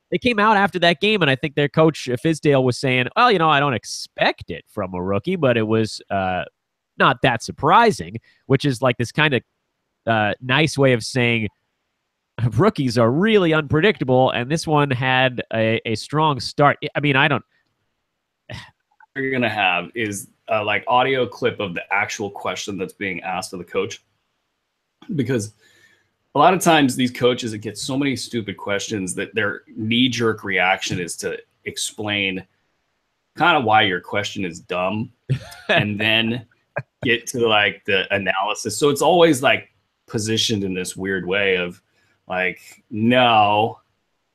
they came out after that game, and I think their coach, Fizdale, was saying, well, I don't expect it from a rookie, but it was not that surprising, which is like this kind of nice way of saying rookies are really unpredictable, and this one had a strong start. I mean, I don't. What you're gonna have is like audio clip of the actual question that's being asked of the coach, because a lot of times these coaches that get so many stupid questions that their knee-jerk reaction is to explain kind of why your question is dumb, and then get to like the analysis. So it's always like positioned in this weird way of like, no,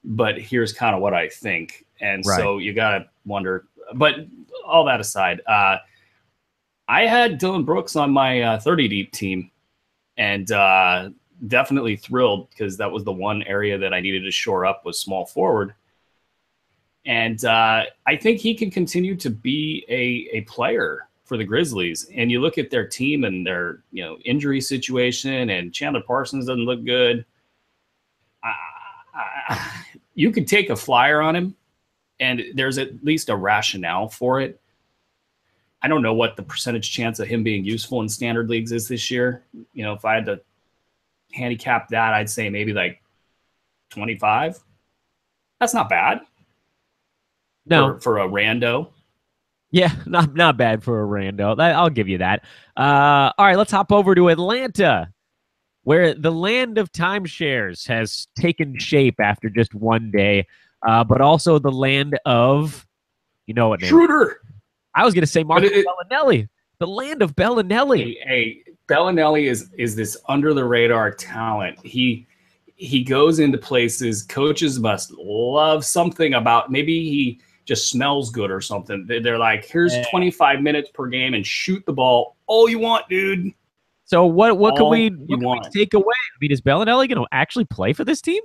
but here's kind of what I think. And right. So you got to wonder, but all that aside, I had Dylan Brooks on my 30 deep team, and definitely thrilled because that was the one area that I needed to shore up was small forward. And I think he can continue to be a player for the Grizzlies. And you look at their team and their injury situation, and Chandler Parsons doesn't look good. You could take a flyer on him, and there's at least a rationale for it. I don't know what the percentage chance of him being useful in standard leagues is this year. If I had to handicap that, I'd say maybe like 25. That's not bad. No, for a rando. Yeah, not bad for a rando. I'll give you that. All right, let's hop over to Atlanta, where the land of timeshares has taken shape after just one day, but also the land of, what name? Schroeder. I was going to say Marco Bellinelli. The land of Bellinelli. Hey, Bellinelli is this under the radar talent. He goes into places coaches must love something about. Maybe he just smells good or something. They're like, here's 25 minutes per game and shoot the ball all you want, dude. So what can we take away? I mean, is Bellinelli going to actually play for this team?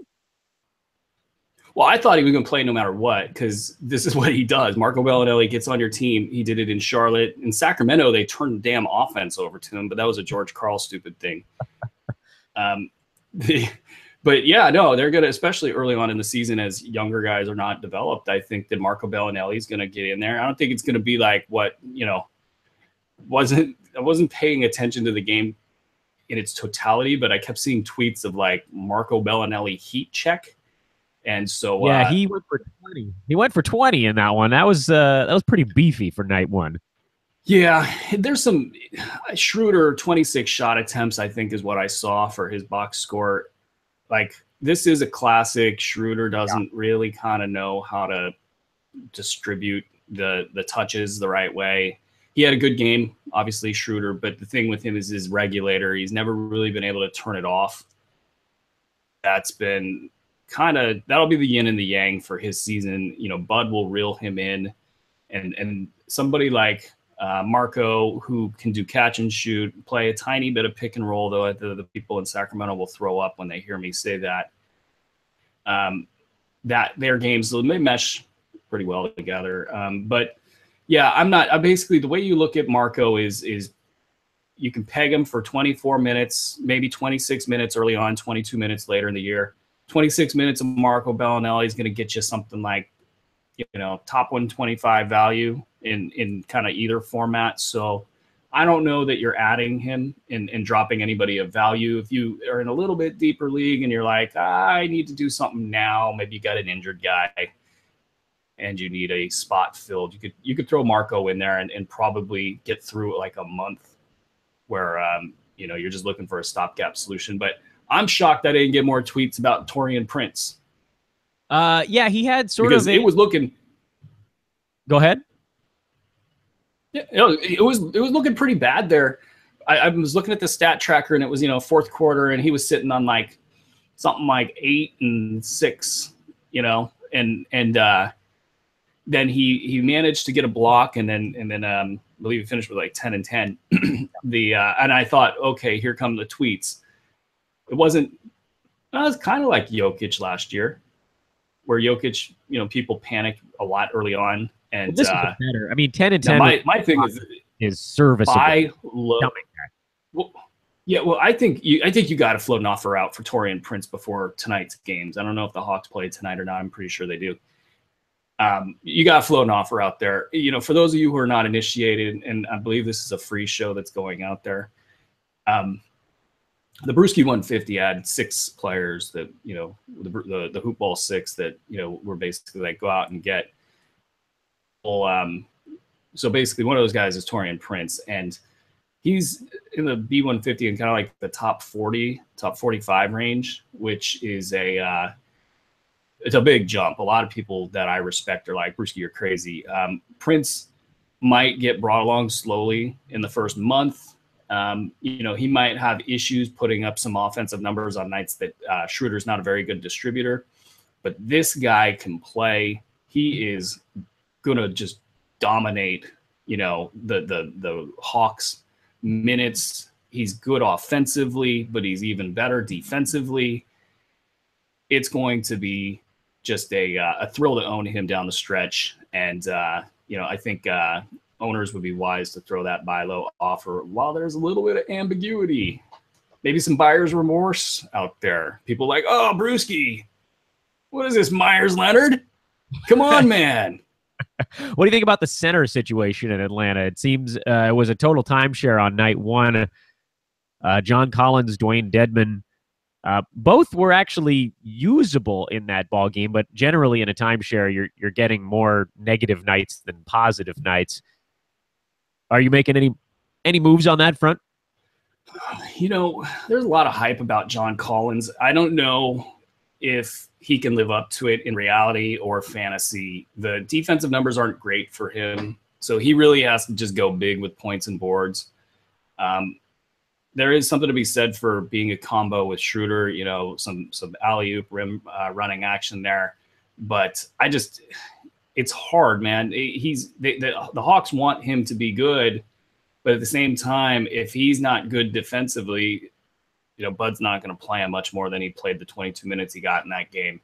Well, I thought he was going to play no matter what, because this is what he does. Marco Bellinelli gets on your team. He did it in Charlotte. In Sacramento, they turned the damn offense over to him, but that was a George Karl stupid thing. But yeah, no, they're going to, especially early on in the season as younger guys are not developed. I think that Marco Bellinelli is going to get in there. I don't think it's going to be like what, I wasn't paying attention to the game in its totality, but I kept seeing tweets of like Marco Bellinelli heat check. And so yeah, he went for 20. He went for 20 in that one. That was pretty beefy for night one. Yeah, there's some Schroeder 26 shot attempts, I think, is what I saw for his box score. Like, this is a classic. Schroeder doesn't really kind of know how to distribute the touches the right way. He had a good game, obviously, Schroeder, but the thing with him is his regulator. He's never really been able to turn it off. That's been that'll be the yin and the yang for his season. Bud will reel him in, and somebody like Marco, who can do catch and shoot, play a tiny bit of pick and roll, though the people in Sacramento will throw up when they hear me say that. That their games may mesh pretty well together. But yeah, basically the way you look at Marco is you can peg him for 24 minutes, maybe 26 minutes early on, 22 minutes later in the year. 26 minutes of Marco Bellinelli is going to get you something like, top 125 value in kind of either format. So I don't know that you're adding him and dropping anybody of value. If you are in a little bit deeper league and you're like, I need to do something now, maybe you got an injured guy and you need a spot filled, you could throw Marco in there and probably get through like a month where you're just looking for a stopgap solution. But I'm shocked I didn't get more tweets about Taurean Prince. Yeah, he had it was looking. Go ahead. Yeah, it was looking pretty bad there. I was looking at the stat tracker, and it was fourth quarter, and he was sitting on like something like 8 and 6, and then he managed to get a block, and then I believe he finished with like 10 and 10. And I thought, okay, here come the tweets. It was kind of like Jokic last year, where Jokic, people panicked a lot early on. And this is better. I mean, 10 and 10. My thing is serviceable. Buy low. Well, I think you got to float an offer out for Taurean Prince before tonight's games. I don't know if the Hawks play tonight or not. I'm pretty sure they do. You got to float an offer out there. For those of you who are not initiated, and I believe this is a free show that's going out there. The Bruski 150 had 6 players that the Hoop Ball 6 that were basically like go out and get. So basically one of those guys is Taurean Prince, and he's in the B150 and kind of like the top 40, top 45 range, which is it's a big jump. A lot of people that I respect are like, Bruski, you're crazy. Prince might get brought along slowly in the first month. He might have issues putting up some offensive numbers on nights that Schroeder's not a very good distributor, but this guy can play. He is going to just dominate, the Hawks minutes. He's good offensively, but he's even better defensively. It's going to be just a thrill to own him down the stretch. And, I think owners would be wise to throw that buy low offer while there's a little bit of ambiguity, maybe some buyer's remorse out there. People like, oh, Bruski, what is this, Myers Leonard? Come on, man. What do you think about the center situation in Atlanta? It seems it was a total timeshare on night one. John Collins, Dwayne Dedmon, both were actually usable in that ball game, but generally in a timeshare, you're getting more negative nights than positive nights. Are you making any moves on that front? There's a lot of hype about John Collins. I don't know if he can live up to it in reality or fantasy. The defensive numbers aren't great for him, so he really has to just go big with points and boards. There is something to be said for being a combo with Schroeder, some alley-oop rim running action there. But it's hard, man. The Hawks want him to be good, but at the same time, if he's not good defensively, Bud's not going to play him much more than he played the 22 minutes he got in that game.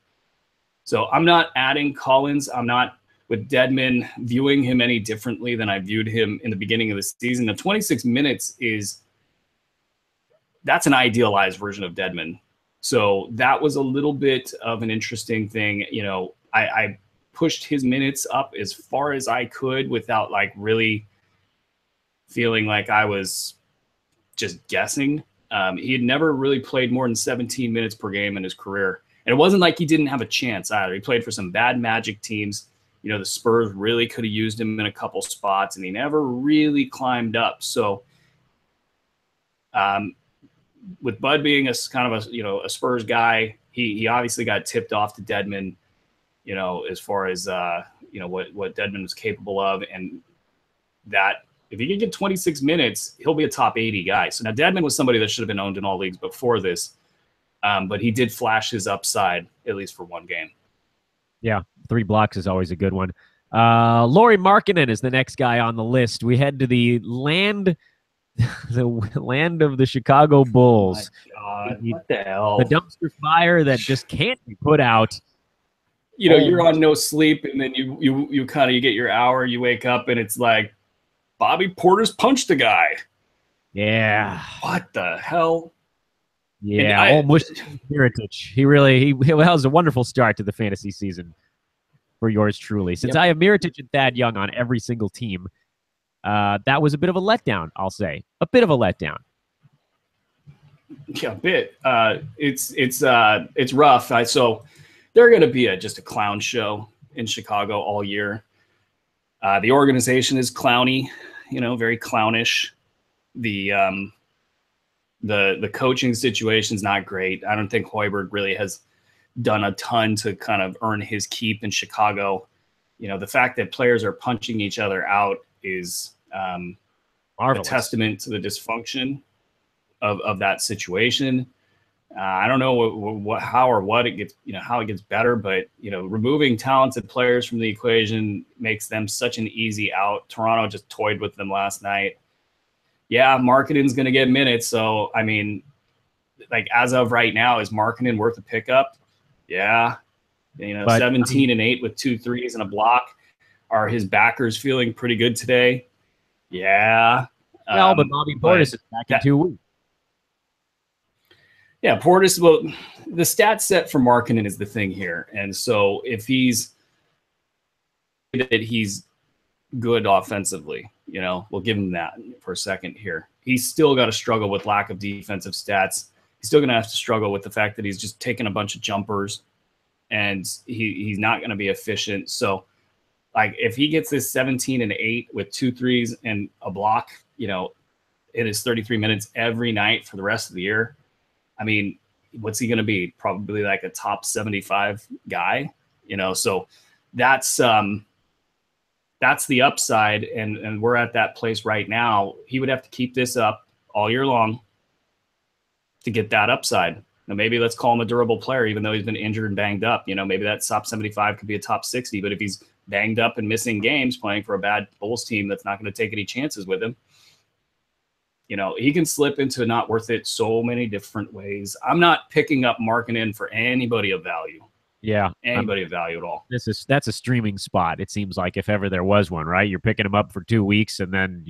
So I'm not adding Collins. I'm not, with Dedmon, viewing him any differently than I viewed him in the beginning of the season. The 26 minutes that's an idealized version of Dedmon. So that was a little bit of an interesting thing. I pushed his minutes up as far as I could without like really feeling like I was just guessing. He had never really played more than 17 minutes per game in his career. And it wasn't like he didn't have a chance either. He played for some bad Magic teams. The Spurs really could have used him in a couple spots, and he never really climbed up. So with Bud being a kind of a Spurs guy, he obviously got tipped off to Dedmon, as far as what Dedmon was capable of, and that if he can get 26 minutes, he'll be a top 80 guy. So now Dedmon was somebody that should have been owned in all leagues before this, but he did flash his upside at least for one game. Yeah, 3 blocks is always a good one. Lauri Markkanen is the next guy on the list. We head to the land of the Chicago Bulls. Oh my God, what the hell? The dumpster fire that just can't be put out. You're on no sleep, and then you get your hour, you wake up, and it's like Bobby Porter's punched a guy. Yeah. What the hell? Yeah, almost Mirotic. He was a wonderful start to the fantasy season for yours truly. Since I have Mirotic and Thad Young on every single team, That was a bit of a letdown, I'll say. A bit of a letdown. Yeah, a bit. It's rough. So they're going to be just a clown show in Chicago all year. The organization is clowny, very clownish. The coaching situation is not great. I don't think Hoiberg really has done a ton to kind of earn his keep in Chicago. The fact that players are punching each other out is a testament to the dysfunction of that situation. I don't know how it gets, how it gets better, but removing talented players from the equation makes them such an easy out. Toronto just toyed with them last night. Yeah, Markkanen's going to get minutes. So, I mean, like as of right now, is Markkanen worth a pickup? Yeah. 17-8 with 2 threes and a block. Are his backers feeling pretty good today? Yeah. No, but Bobby Portis is back in 2 weeks. Yeah, Portis, well, the stat set for Markkanen is the thing here. And so if he's good offensively, we'll give him that for a second here. He's still got to struggle with lack of defensive stats. He's still going to have to struggle with the fact that he's just taking a bunch of jumpers and he's not going to be efficient. So, like, if he gets this 17-8 with 2 threes and a block, it is 33 minutes every night for the rest of the year. I mean, what's he going to be? Probably like a top 75 guy, so that's the upside. And we're at that place right now. He would have to keep this up all year long to get that upside. Now, maybe let's call him a durable player, even though he's been injured and banged up. Maybe that top 75 could be a top 60, but if he's banged up and missing games playing for a bad Bulls team that's not going to take any chances with him, he can slip into not worth it so many different ways. I'm not picking up Markkanen for anybody of value. Yeah. Anybody of value at all. That's a streaming spot. It seems like if ever there was one, right? You're picking him up for 2 weeks and then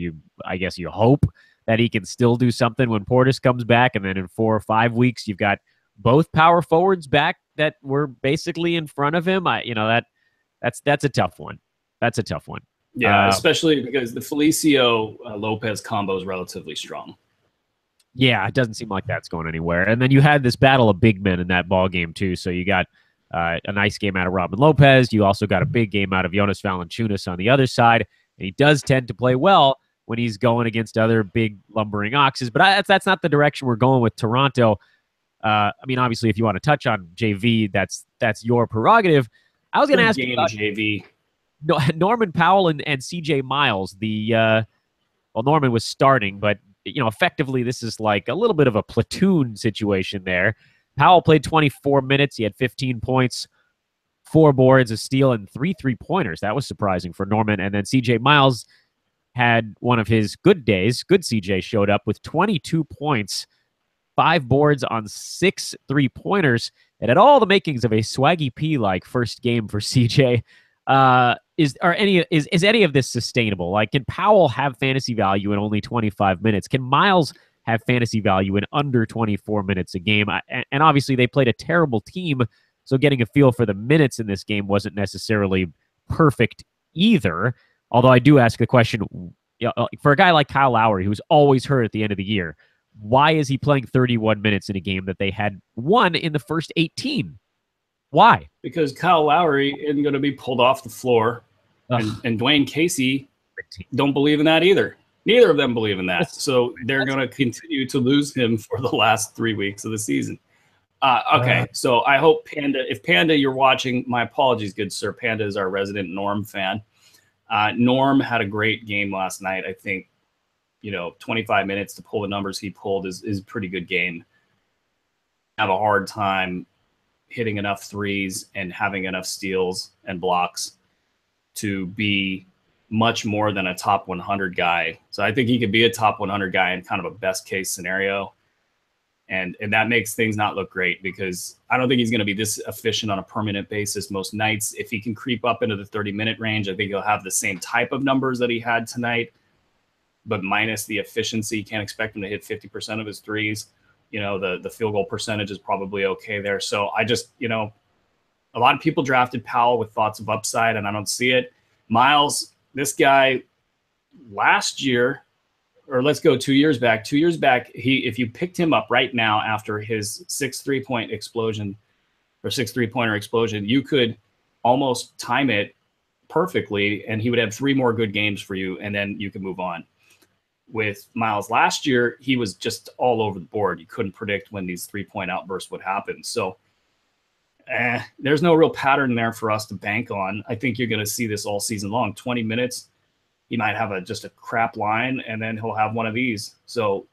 I guess you hope that he can still do something when Portis comes back. And then in 4 or 5 weeks, you've got both power forwards back that were basically in front of him. That's a tough one. That's a tough one. Yeah, especially because the Felicio Lopez combo is relatively strong. Yeah, it doesn't seem like that's going anywhere. And then you had this battle of big men in that ball game too. So you got a nice game out of Robin Lopez. You also got a big game out of Jonas Valanciunas on the other side. And he does tend to play well when he's going against other big lumbering oxes. But that's not the direction we're going with Toronto. I mean, obviously, if you want to touch on JV, that's your prerogative. I was going to ask you about JV. Norman Powell and CJ Miles. Norman was starting, but effectively this is like a little bit of a platoon situation there. Powell played 24 minutes. He had 15 points, 4 boards, a steal, and 3 3-pointers. That was surprising for Norman. And then CJ Miles had one of his good days. Good CJ showed up with 22 points, 5 boards on 6 3-pointers. It had all the makings of a Swaggy P-like first game for CJ. Is any of this sustainable? Like, can Powell have fantasy value in only 25 minutes? Can Miles have fantasy value in under 24 minutes a game? And obviously, they played a terrible team, so getting a feel for the minutes in this game wasn't necessarily perfect either. Although I do ask the question, for a guy like Kyle Lowry, who's always hurt at the end of the year, why is he playing 31 minutes in a game that they had won in the first 18? Why? Because Kyle Lowry isn't going to be pulled off the floor, and Dwayne Casey don't believe in that either. Neither of them believe in that. So they're going to continue to lose him for the last 3 weeks of the season. Okay, so I hope if Panda, you're watching, my apologies, good sir. Panda is our resident Norm fan. Norm had a great game last night. I think, 25 minutes to pull the numbers he pulled is a pretty good game. Have a hard time hitting enough threes and having enough steals and blocks to be much more than a top 100 guy. So I think he could be a top 100 guy in kind of a best case scenario. And that makes things not look great because I don't think he's going to be this efficient on a permanent basis most nights. If he can creep up into the 30-minute range, I think he'll have the same type of numbers that he had tonight, but minus the efficiency. You can't expect him to hit 50% of his threes. The field goal percentage is probably okay there. So I just, a lot of people drafted Powell with thoughts of upside, and I don't see it. Miles, this guy, last year, or let's go 2 years back. 2 years back, if you picked him up right now after his 6 3-point explosion or 6 3-pointer explosion, you could almost time it perfectly, and he would have 3 more good games for you, and then you could move on. With Miles last year, he was just all over the board. You couldn't predict when these 3-point outbursts would happen. So there's no real pattern there for us to bank on. I think you're going to see this all season long. 20 minutes, he might have just a crap line, and then he'll have one of these. So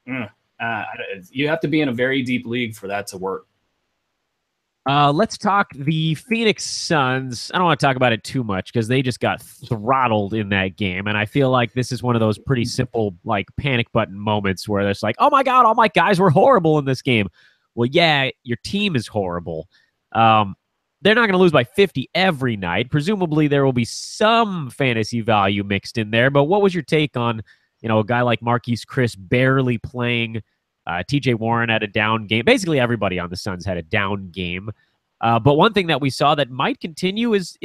you have to be in a very deep league for that to work. Let's talk the Phoenix Suns. I don't want to talk about it too much because they just got throttled in that game. And I feel like this is one of those pretty simple, like, panic button moments where it's like, oh my God, all my guys were horrible in this game. Well, yeah, your team is horrible. They're not going to lose by 50 every night. Presumably there will be some fantasy value mixed in there. But what was your take on, a guy like Marquise Chris barely playing? TJ Warren had a down game. Basically, everybody on the Suns had a down game. But one thing that we saw that might continue is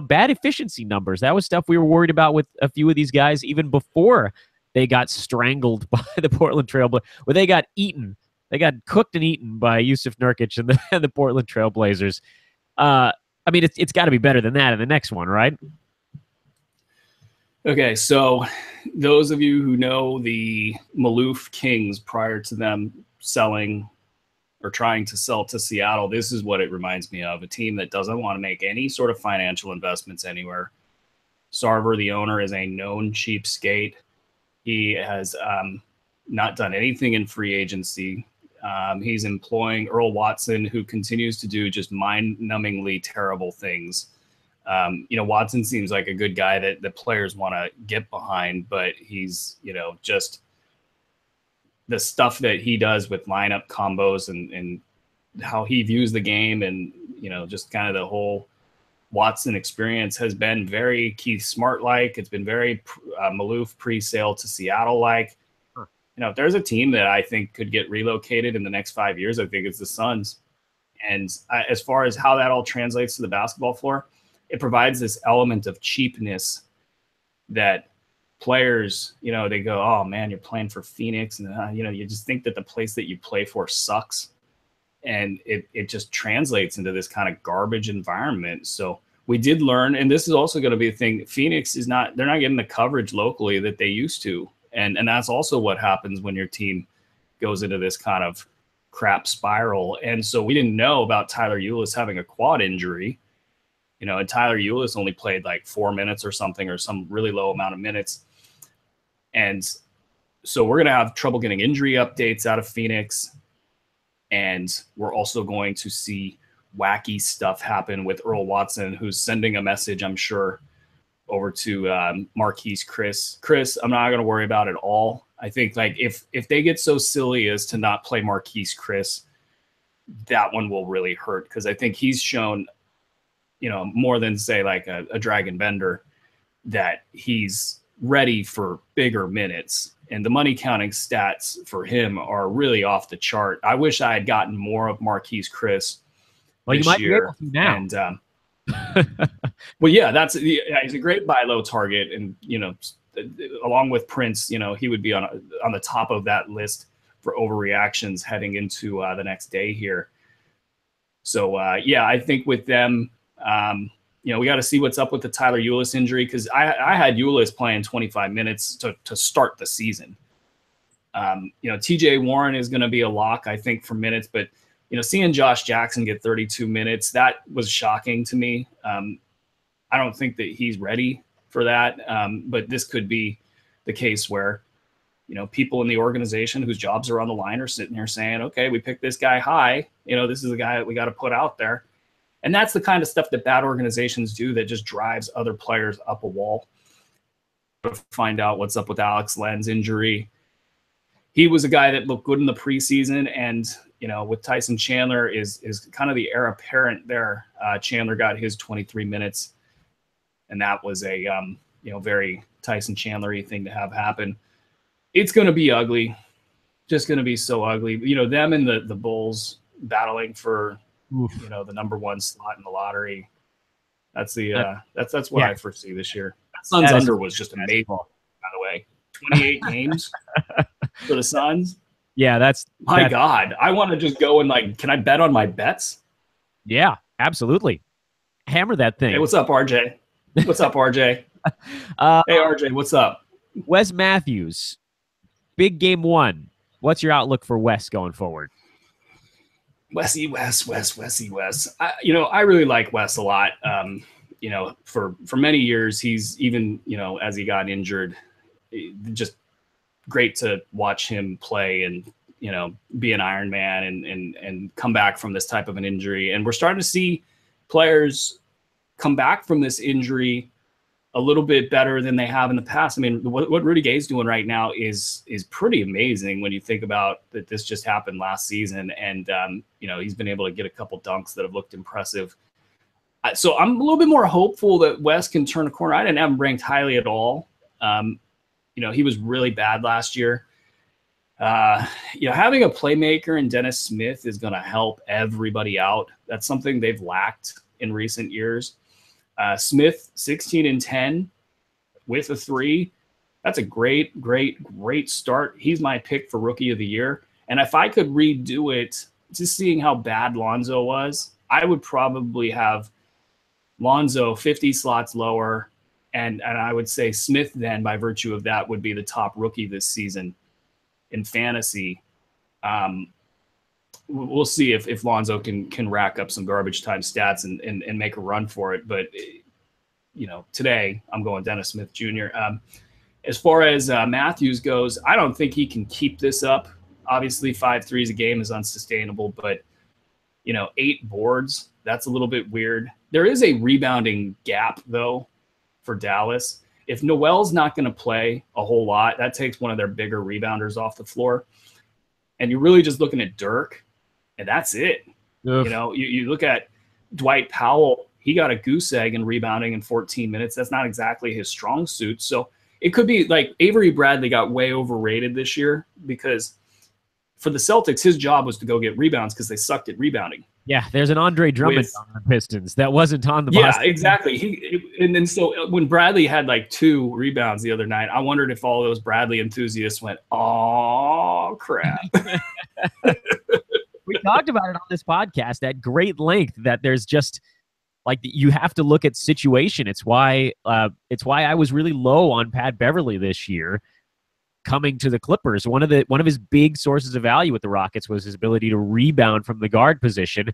bad efficiency numbers. That was stuff we were worried about with a few of these guys even before they got strangled by the Portland Trailblazers, where they got eaten. They got cooked and eaten by Yusuf Nurkic and the Portland Trailblazers. It's got to be better than that in the next one, right? Okay, so those of you who know the Maloof Kings prior to them selling or trying to sell to Seattle, this is what it reminds me of, a team that doesn't want to make any sort of financial investments anywhere. Sarver, the owner, is a known cheapskate. He has not done anything in free agency. He's employing Earl Watson, who continues to do just mind-numbingly terrible things. Watson seems like a good guy that the players want to get behind, but he's, just the stuff that he does with lineup combos and how he views the game and, just kind of the whole Watson experience has been very Keith Smart-like. It's been very Maloof pre-sale to Seattle-like. If there's a team that I think could get relocated in the next 5 years, I think it's the Suns. And as far as how that all translates to the basketball floor, it provides this element of cheapness that players, they go, oh man, you're playing for Phoenix. And, you just think that the place that you play for sucks. And it just translates into this kind of garbage environment. So we did learn, and this is also going to be a thing. Phoenix they're not getting the coverage locally that they used to. And that's also what happens when your team goes into this kind of crap spiral. And so we didn't know about Tyler Ulis having a quad injury. And Tyler Ulis only played like 4 minutes or something, or some really low amount of minutes. And so we're going to have trouble getting injury updates out of Phoenix. And we're also going to see wacky stuff happen with Earl Watson, who's sending a message, I'm sure, over to Marquise Chris. Chris, I'm not going to worry about it all. I think like if they get so silly as to not play Marquise Chris, that one will really hurt, because I think he's shown, more than say like a Dragon Bender, that he's ready for bigger minutes. And the money counting stats for him are really off the chart. I wish I had gotten more of Marquise Chris this year. Be able to now. And well, yeah, he's a great buy low target, and along with Prince, he would be on the top of that list for overreactions heading into the next day here. So I think with them, we got to see what's up with the Tyler Ulis injury, because I had Ulis playing 25 minutes to start the season. TJ Warren is going to be a lock, I think, for minutes, but seeing Josh Jackson get 32 minutes, that was shocking to me. I don't think that he's ready for that, but this could be the case where people in the organization whose jobs are on the line are sitting here saying, okay, we picked this guy high. This is the guy that we got to put out there. And that's the kind of stuff that bad organizations do that just drives other players up a wall. Find out what's up with Alex Len's injury. He was a guy that looked good in the preseason, and with Tyson Chandler is kind of the heir apparent there. Chandler got his 23 minutes, and that was a very Tyson Chandler-y thing to have happen. It's going to be ugly, just going to be so ugly. Them and the Bulls battling for the number one slot in the lottery. That's what I foresee this year. Suns under was just amazing. 28 games for the Suns. Yeah, that's my God. I want to just go and like, can I bet on my bets? Yeah, absolutely. Hammer that thing. Hey, what's up, RJ? What's up, RJ? Hey, RJ, what's up? Wes Matthews, big game 1. What's your outlook for Wes going forward? Wes. I really like Wes a lot. For many years, he's even, as he got injured, just great to watch him play and, be an Iron Man and come back from this type of an injury. And we're starting to see players come back from this injury a little bit better than they have in the past. I mean, what Rudy Gay's doing right now is pretty amazing when you think about that this just happened last season. And, he's been able to get a couple dunks that have looked impressive. So I'm a little bit more hopeful that Wes can turn a corner. I didn't have him ranked highly at all. He was really bad last year. Having a playmaker in Dennis Smith is going to help everybody out. That's something they've lacked in recent years. Smith, 16 and 10 with a 3. That's a great start. He's my pick for Rookie of the Year. And if I could redo it, just seeing how bad Lonzo was, I would probably have Lonzo 50 slots lower. And I would say Smith then, by virtue of that, would be the top rookie this season in fantasy. We'll see if Lonzo can rack up some garbage time stats and make a run for it. But, today I'm going Dennis Smith Jr. As far as Matthews goes, I don't think he can keep this up. Obviously, 5 threes a game is unsustainable, but, 8 boards, that's a little bit weird. There is a rebounding gap, though, for Dallas. If Noel's not going to play a whole lot, that takes one of their bigger rebounders off the floor. And you're really just looking at Dirk, and that's it. Ugh. You look at Dwight Powell, he got a goose egg in rebounding in 14 minutes. That's not exactly his strong suit. So it could be like Avery Bradley got way overrated this year because for the Celtics, his job was to go get rebounds because they sucked at rebounding. Yeah, there's an Andre Drummond on the Pistons that wasn't on the Boston. Yeah, exactly. And then so when Bradley had like 2 rebounds the other night, I wondered if all those Bradley enthusiasts went, "Oh crap." We talked about it on this podcast at great length that there's just like you have to look at situation. It's why I was really low on Pat Beverly this year coming to the Clippers. One of his big sources of value with the Rockets was his ability to rebound from the guard position.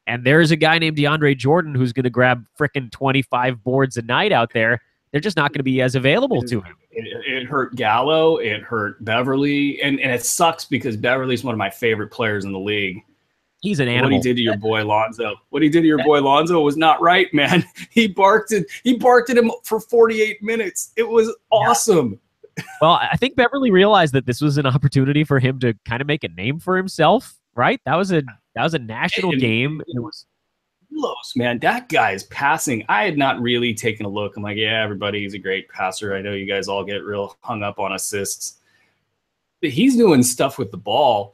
And there's a guy named DeAndre Jordan who's going to grab frickin' 25 boards a night out there. They're just not going to be as available to him. It hurt Gallo. It hurt Beverly. And it sucks because Beverly's one of my favorite players in the league. He's an animal. What he did to your boy Lonzo. Was not right, man. He barked at him for 48 minutes. It was awesome. Well, I think Beverly realized that this was an opportunity for him to kind of make a name for himself, right? That was a national game. It was close, man. That guy's passing. I had not really taken a look. I'm like, yeah, everybody's a great passer. I know you guys all get real hung up on assists. But he's doing stuff with the ball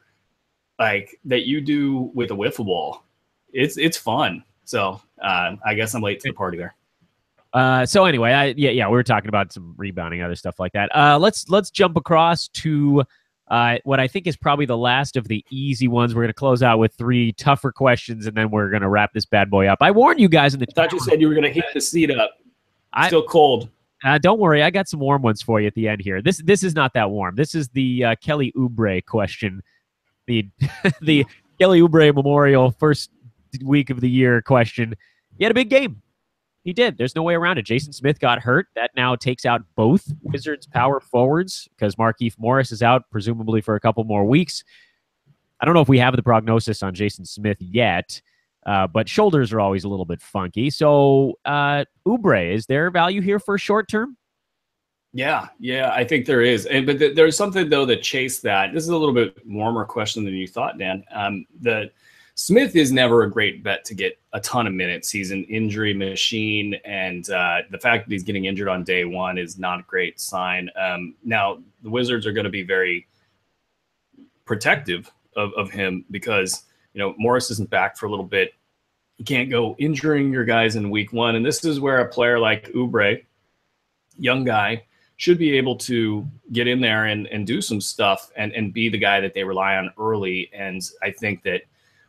like that you do with a wiffle ball. It's fun. So I guess I'm late to the party there. So anyway, we were talking about some rebounding, other stuff like that. Let's jump across to what I think is probably the last of the easy ones. We're going to close out with 3 tougher questions, and then we're going to wrap this bad boy up. I warned you guys in the. I thought you said you were going to heat the seat up. Still cold. Don't worry, I got some warm ones for you at the end here. This is not that warm. This is the Kelly Oubre question, the Kelly Oubre Memorial first week of the year question. He had a big game. He did. There's no way around it. Jason Smith got hurt. That now takes out both Wizards power forwards because Markieff Morris is out, presumably for a couple more weeks. I don't know if we have the prognosis on Jason Smith yet, but shoulders are always a little bit funky. So, Oubre, is there value here for short term? Yeah, I think there is. But there's something, though, that chased that. This is a little bit warmer question than you thought, Dan. The Smith is never a great bet to get a ton of minutes. He's an injury machine, and the fact that he's getting injured on day one is not a great sign. Now, the Wizards are going to be very protective of him because, Morris isn't back for a little bit. You can't go injuring your guys in week 1, and this is where a player like Oubre, young guy, should be able to get in there and do some stuff and be the guy that they rely on early. And I think that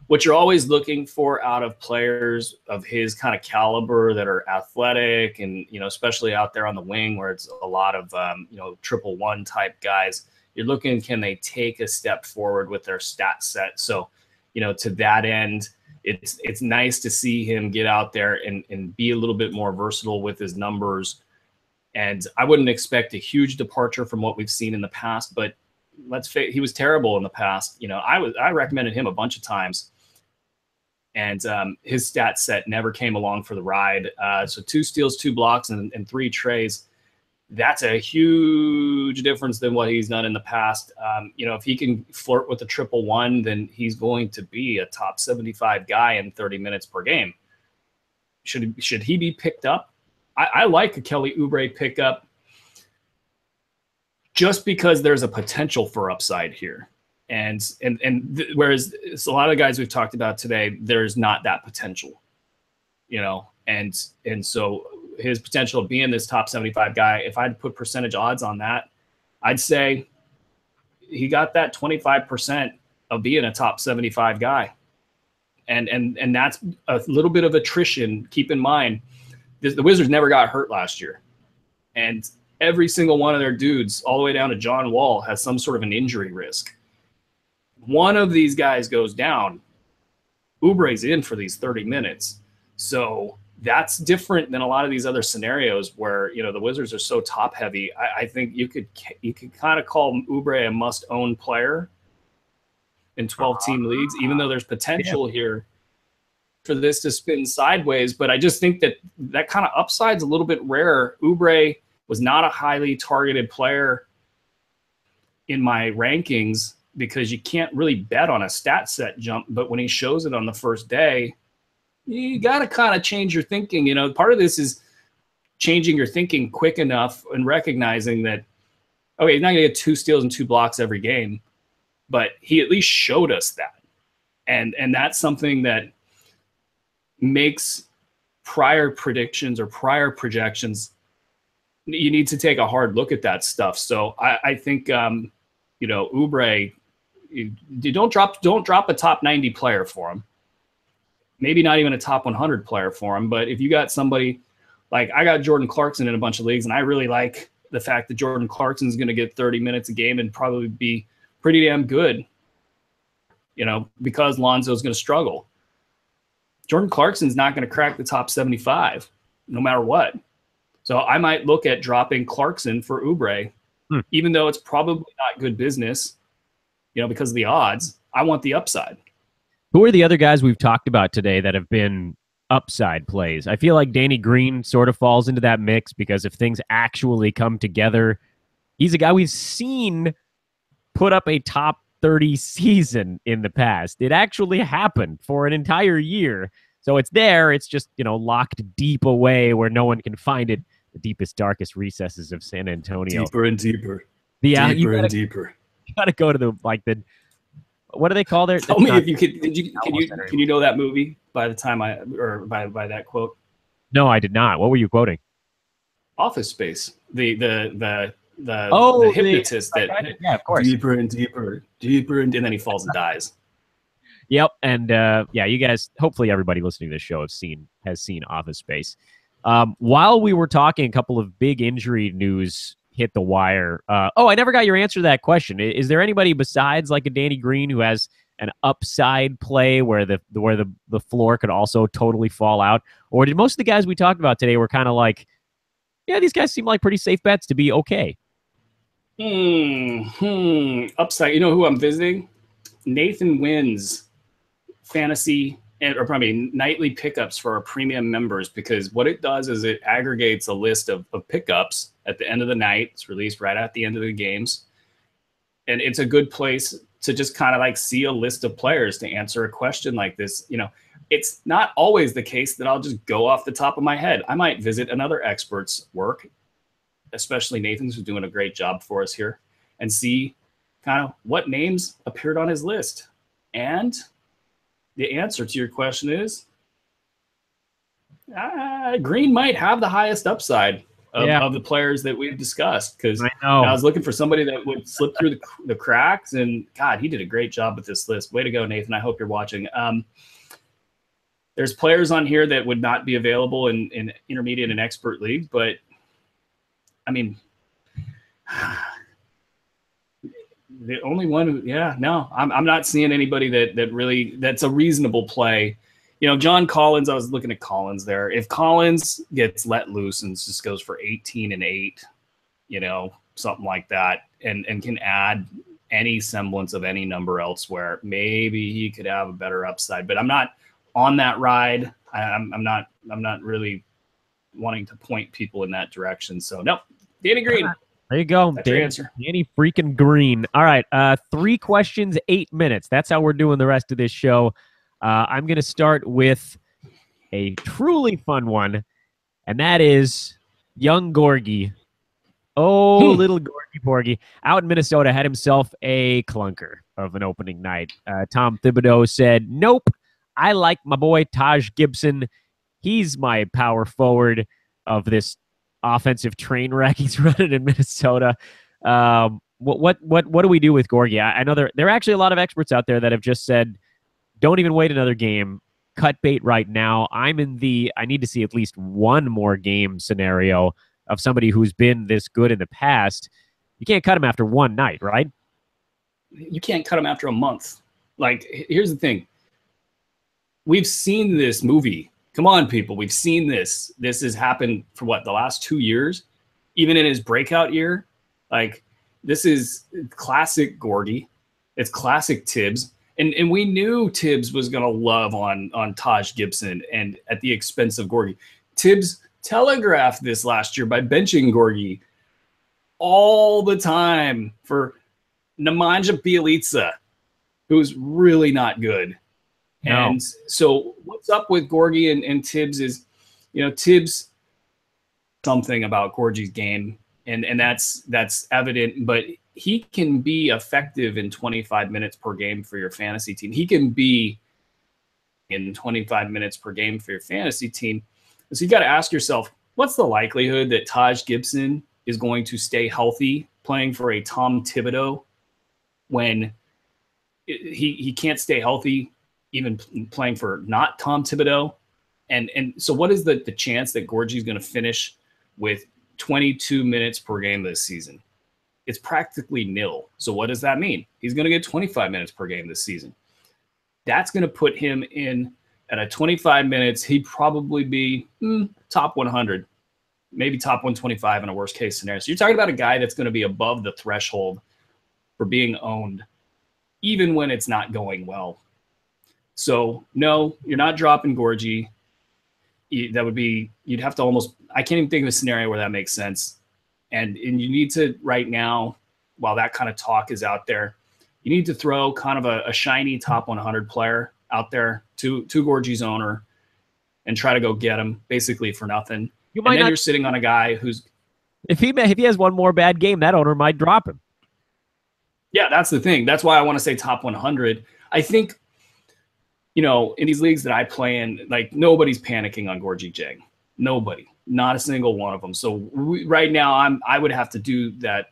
what you're always looking for out of players of his kind of caliber that are athletic and, especially out there on the wing where it's a lot of, 1-1 type guys, you're looking, can they take a step forward with their stat set? So, to that end, it's nice to see him get out there and be a little bit more versatile with his numbers. And I wouldn't expect a huge departure from what we've seen in the past, but he was terrible in the past. I recommended him a bunch of times, and his stat set never came along for the ride. So 2 steals, 2 blocks, and 3 trays. That's a huge difference than what he's done in the past. If he can flirt with a 1-1, then he's going to be a top 75 guy in 30 minutes per game. Should he be picked up? I like a Kelly Oubre pickup just because there's a potential for upside here. Whereas a lot of the guys we've talked about today, there's not that potential, and so his potential of being this top 75 guy, if I had to put percentage odds on that, I'd say he got that 25% of being a top 75 guy. And that's a little bit of attrition. Keep in mind, the Wizards never got hurt last year. And every single one of their dudes, all the way down to John Wall, has some sort of an injury risk. One of these guys goes down, Oubre's in for these 30 minutes. So that's different than a lot of these other scenarios where, the Wizards are so top heavy. I think you could kind of call Oubre a must-own player in 12-team leagues, even though there's potential here for this to spin sideways. But I just think that kind of upside's a little bit rare. Oubre was not a highly targeted player in my rankings because you can't really bet on a stat set jump. But when he shows it on the first day, you got to kind of change your thinking. Part of this is changing your thinking quick enough and recognizing that, okay, he's not going to get 2 steals and 2 blocks every game, but he at least showed us that. And that's something that makes prior predictions or prior projections, you need to take a hard look at that stuff. So I think, Oubre, you don't drop a top 90 player for him. Maybe not even a top 100 player for him. But if you got somebody like I got Jordan Clarkson in a bunch of leagues, and I really like the fact that Jordan Clarkson is going to get 30 minutes a game and probably be pretty damn good, because Lonzo's going to struggle. Jordan Clarkson's not going to crack the top 75 no matter what. So I might look at dropping Clarkson for Oubre, even though it's probably not good business, because of the odds. I want the upside. Who are the other guys we've talked about today that have been upside plays? I feel like Danny Green sort of falls into that mix because if things actually come together, he's a guy we've seen put up a top 30 season in the past. It actually happened for an entire year. So it's there. It's just, locked deep away where no one can find it. The deepest, darkest recesses of San Antonio. Deeper and deeper. Yeah, deeper. You got to go to the what do they call their? Tell me if you could. Can you know that movie by the time by that quote? No, I did not. What were you quoting? Office Space. The hypnotist yeah, of course. Deeper and deeper, and then he falls and dies. Yep, and you guys. Hopefully, everybody listening to this show has seen Office Space. While we were talking, a couple of big injury news hit the wire. I never got your answer to that question. Is there anybody besides like a Danny Green who has an upside play where the floor could also totally fall out? Or did most of the guys we talked about today were kind of like, yeah, these guys seem like pretty safe bets to be okay? Upside. You know who I'm visiting? Nathan Wynn's fantasy or probably nightly pickups for our premium members, because what it does is it aggregates a list of pickups at the end of the night. It's released right at the end of the games. And it's a good place to just kind of like see a list of players to answer a question like this. It's not always the case that I'll just go off the top of my head. I might visit another expert's work, especially Nathan's, who's doing a great job for us here, and see kind of what names appeared on his list. And the answer to your question is Green might have the highest upside of the players that we've discussed, because I was looking for somebody that would slip through the cracks, and God, he did a great job with this list. Way to go, Nathan. I hope you're watching. There's players on here that would not be available in intermediate and expert league, but I mean, the only one who, I'm not seeing anybody that really, that's a reasonable play. You know, John Collins, I was looking at Collins there. If Collins gets let loose and just goes for 18-8, you know, something like that, and can add any semblance of any number elsewhere, maybe he could have a better upside. But I'm not on that ride. I'm not really wanting to point people in that direction. So no, Danny Green. There you go. That's your answer. Danny freaking Green. All right. 3 questions, 8 minutes. That's how we're doing the rest of this show. I'm going to start with a truly fun one, and that is young Gorgie. Oh, little Gorgie Porgy. Out in Minnesota, had himself a clunker of an opening night. Tom Thibodeau said, nope, I like my boy Taj Gibson. He's my power forward of this offensive train wreck he's running in Minnesota. What do we do with Gorgie? I know there are actually a lot of experts out there that have just said, don't even wait another game. Cut bait right now. I'm in the I need to see at least one more game scenario of somebody who's been this good in the past. You can't cut him after one night, right? You can't cut him after a month. Like, here's the thing. We've seen this movie. Come on, people. We've seen this. This has happened for what, the last 2 years? Even in his breakout year? Like, this is classic Gorgie. It's classic Tibbs. And we knew Tibbs was going to love on Taj Gibson and at the expense of Gorgie. Tibbs telegraphed this last year by benching Gorgie all the time for Nemanja Bjelica, who's really not good. No. And so what's up with Gorgie and Tibbs is, you know, Tibbs something about Gorgie's game, and that's evident, but he can be effective in 25 minutes per game for your fantasy team. He can be in 25 minutes per game for your fantasy team. So you got to ask yourself, what's the likelihood that Taj Gibson is going to stay healthy playing for a Tom Thibodeau when he can't stay healthy even playing for not Tom Thibodeau? And so what is the chance that Gorgie is going to finish with 22 minutes per game this season? It's practically nil. So what does that mean? He's going to get 25 minutes per game this season. That's going to put him in at a 25 minutes. He'd probably be top 100, maybe top 125 in a worst case scenario. So you're talking about a guy that's going to be above the threshold for being owned, even when it's not going well. So no, you're not dropping Gorgie. That would be, you'd have to almost, I can't even think of a scenario where that makes sense. And you need to, right now, while that kind of talk is out there, you need to throw kind of a shiny top 100 player out there to Gorgie's owner and try to go get him basically for nothing. You're sitting on a guy who's, if he has one more bad game, that owner might drop him. Yeah, that's the thing. That's why I want to say top 100. I think, you know, in these leagues that I play in, like, nobody's panicking on Gorgie Jang. Nobody. Not a single one of them. So right now, I would have to do that,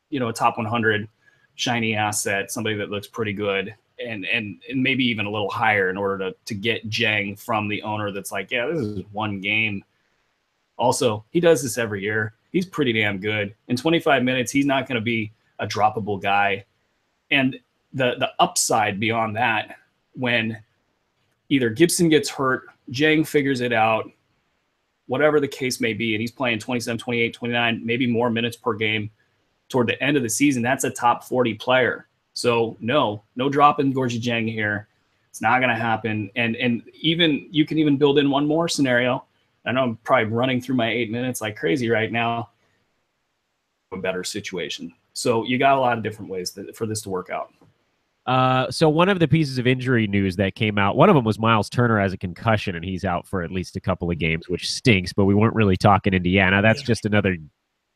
you know, a top 100 shiny asset, somebody that looks pretty good, and maybe even a little higher in order to get Jang from the owner that's like, yeah, this is one game. Also, he does this every year. He's pretty damn good. In 25 minutes, he's not going to be a droppable guy. And the upside beyond that, when either Gibson gets hurt, Jang figures it out, whatever the case may be, and he's playing 27, 28, 29, maybe more minutes per game toward the end of the season, that's a top 40 player. So no dropping Gorgie Jang here. It's not going to happen. And even you can even build in one more scenario. I know I'm probably running through my 8 minutes like crazy right now. A better situation. So you got a lot of different ways for this to work out. So one of the pieces of injury news that came out, one of them was Miles Turner has a concussion, and he's out for at least a couple of games, which stinks, but we weren't really talking Indiana. That's just another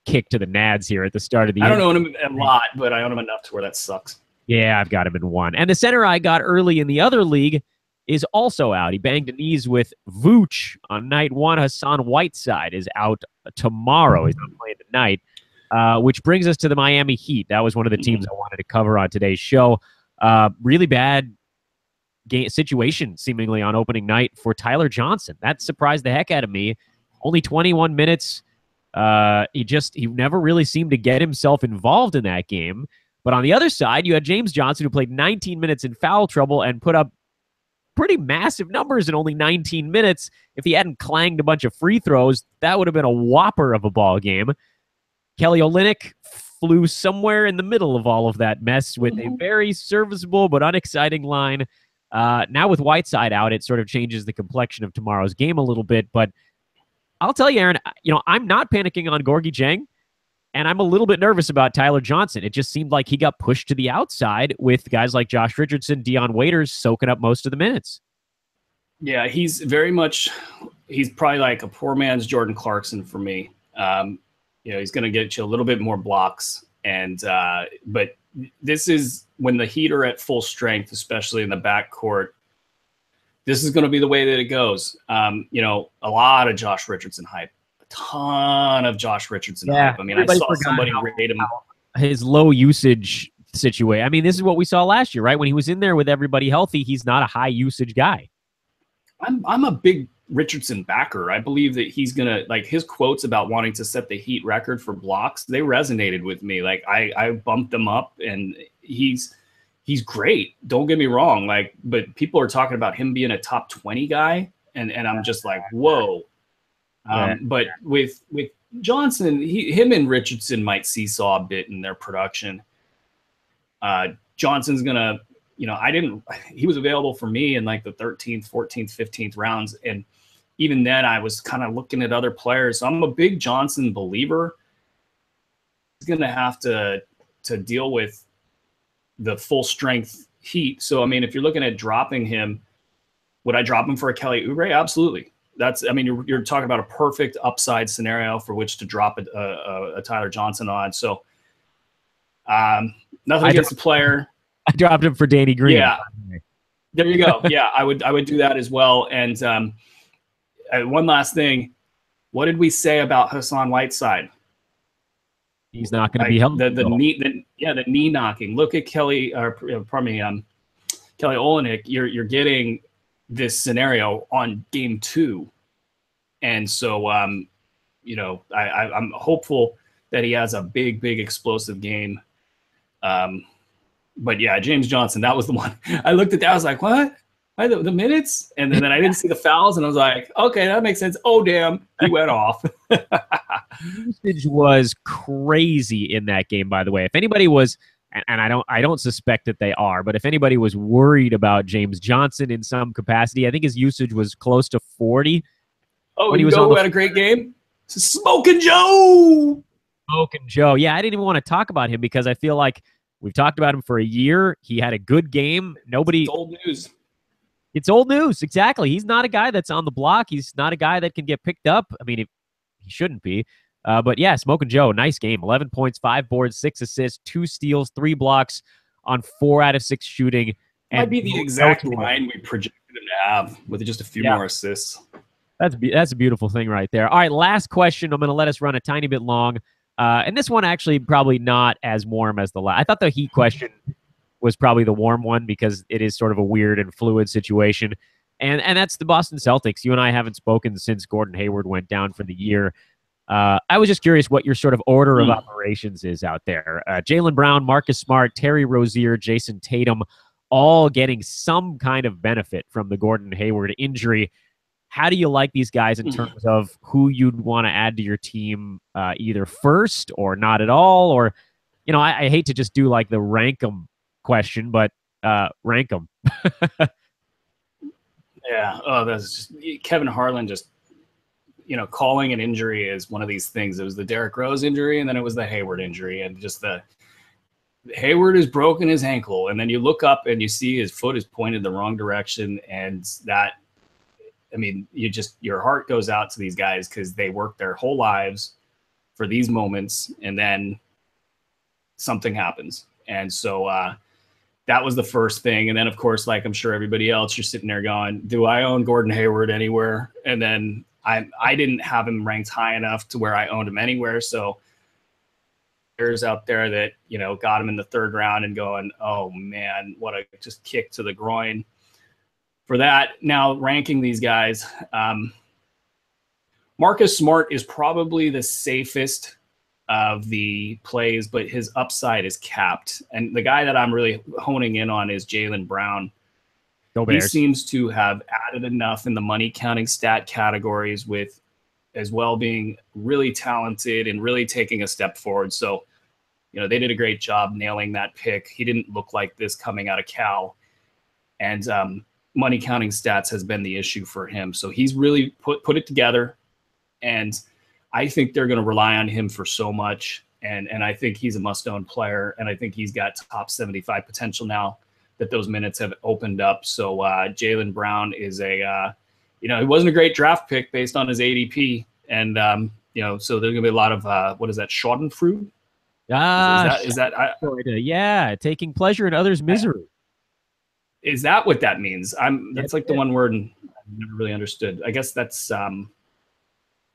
kick to the nads here at the start of the year. I don't own him a lot, but I own him enough to where that sucks. Yeah, I've got him in one. And the center I got early in the other league is also out. He banged the knees with Vooch on night one. Hassan Whiteside is out tomorrow. He's not playing tonight, which brings us to the Miami Heat. That was one of the teams I wanted to cover on today's show. Really bad situation, seemingly, on opening night for Tyler Johnson. That surprised the heck out of me. Only 21 minutes. He never really seemed to get himself involved in that game. But on the other side, you had James Johnson, who played 19 minutes in foul trouble and put up pretty massive numbers in only 19 minutes. If he hadn't clanged a bunch of free throws, that would have been a whopper of a ball game. Kelly Olynyk flew somewhere in the middle of all of that mess with a very serviceable but unexciting line. Now with Whiteside out, it sort of changes the complexion of tomorrow's game a little bit. But I'll tell you, Aaron, I'm not panicking on Gorgie Jang. And I'm a little bit nervous about Tyler Johnson. It just seemed like he got pushed to the outside with guys like Josh Richardson, Dion Waiters soaking up most of the minutes. Yeah, he's probably like a poor man's Jordan Clarkson for me. He's going to get you a little bit more blocks. But this is when the Heat are at full strength, especially in the backcourt. This is going to be the way that it goes. A lot of Josh Richardson hype. Ton of Josh Richardson hype. I mean, I saw somebody rate him. His low usage situation. I mean, this is what we saw last year, right? When he was in there with everybody healthy, he's not a high usage guy. I'm a big Richardson backer. I believe that he's gonna, like, his quotes about wanting to set the Heat record for blocks, they resonated with me. Like I bumped them up, and he's great. Don't get me wrong. But people are talking about him being a top 20 guy, and I'm just like, whoa. But with Johnson, him and Richardson might seesaw a bit in their production. Johnson's gonna, he was available for me in like the 13th, 14th, 15th rounds, and even then I was kind of looking at other players. So I'm a big Johnson believer. He's gonna have to deal with the full strength Heat. So I mean, if you're looking at dropping him, would I drop him for a Kelly Oubre? Absolutely. You're talking about a perfect upside scenario for which to drop a Tyler Johnson on. So nothing against the player. I dropped him for Danny Green. Yeah, there you go. Yeah, I would do that as well. And one last thing, what did we say about Hassan Whiteside? He's not going to be healthy. The knee knocking. Look at Kelly Olynyk. You're getting this scenario on game 2. And so, I'm hopeful that he has a big explosive game. But yeah, James Johnson, that was the one. I looked at that. I was like, what? The minutes? And then I didn't see the fouls, and I was like, okay, that makes sense. Oh, damn, he went off. Usage was crazy in that game, by the way. If anybody was, and I don't suspect that they are, but if anybody was worried about James Johnson in some capacity, I think his usage was close to 40. Oh, when he had a great game? Smoking Joe! Smoking Joe. Yeah, I didn't even want to talk about him because I feel like we've talked about him for a year. He had a good game. It's old news. It's old news. Exactly. He's not a guy that's on the block. He's not a guy that can get picked up. I mean, he shouldn't be. But yeah, Smoking Joe, nice game. 11 points, 5 boards, 6 assists, 2 steals, 3 blocks on 4 out of 6 shooting. Might be the exact line we projected him to have with just a few more assists. That's a beautiful thing right there. All right, last question. I'm going to let us run a tiny bit long. And this one actually probably not as warm as the last. I thought the Heat question was probably the warm one because it is sort of a weird and fluid situation. And that's the Boston Celtics. You and I haven't spoken since Gordon Hayward went down for the year. I was just curious what your sort of order of operations is out there. Jaylen Brown, Marcus Smart, Terry Rozier, Jason Tatum, all getting some kind of benefit from the Gordon Hayward injury. How do you like these guys in terms of who you'd want to add to your team, either first or not at all? Or, I hate to just do like the rank them question, but rank them. Yeah. Oh, that's just Kevin Harlan just, calling an injury is one of these things. It was the Derrick Rose injury, and then it was the Hayward injury, and just Hayward has broken his ankle, and then you look up and you see his foot is pointed the wrong direction, and that, I mean, your heart goes out to these guys because they work their whole lives for these moments, and then something happens. And so that was the first thing. And then, of course, like I'm sure everybody else, you're sitting there going, do I own Gordon Hayward anywhere? And then I didn't have him ranked high enough to where I owned him anywhere. So there's out there that, got him in the third round and going, oh man, what a just kick to the groin for that. Now ranking these guys, Marcus Smart is probably the safest of the plays, but his upside is capped. And the guy that I'm really honing in on is Jaylen Brown. He seems to have added enough in the money counting stat categories with as well being really talented and really taking a step forward. So, they did a great job nailing that pick. He didn't look like this coming out of Cal. And money counting stats has been the issue for him. So he's really put it together. And I think they're going to rely on him for so much. And I think he's a must-own player. And I think he's got top 75 potential now that those minutes have opened up. So Jaylen Brown is he wasn't a great draft pick based on his ADP. And, so there's going to be a lot of, what is that, Schadenfreude? Yeah, taking pleasure in others' misery. Is that what that means? That's like the one word I've never really understood. I guess that's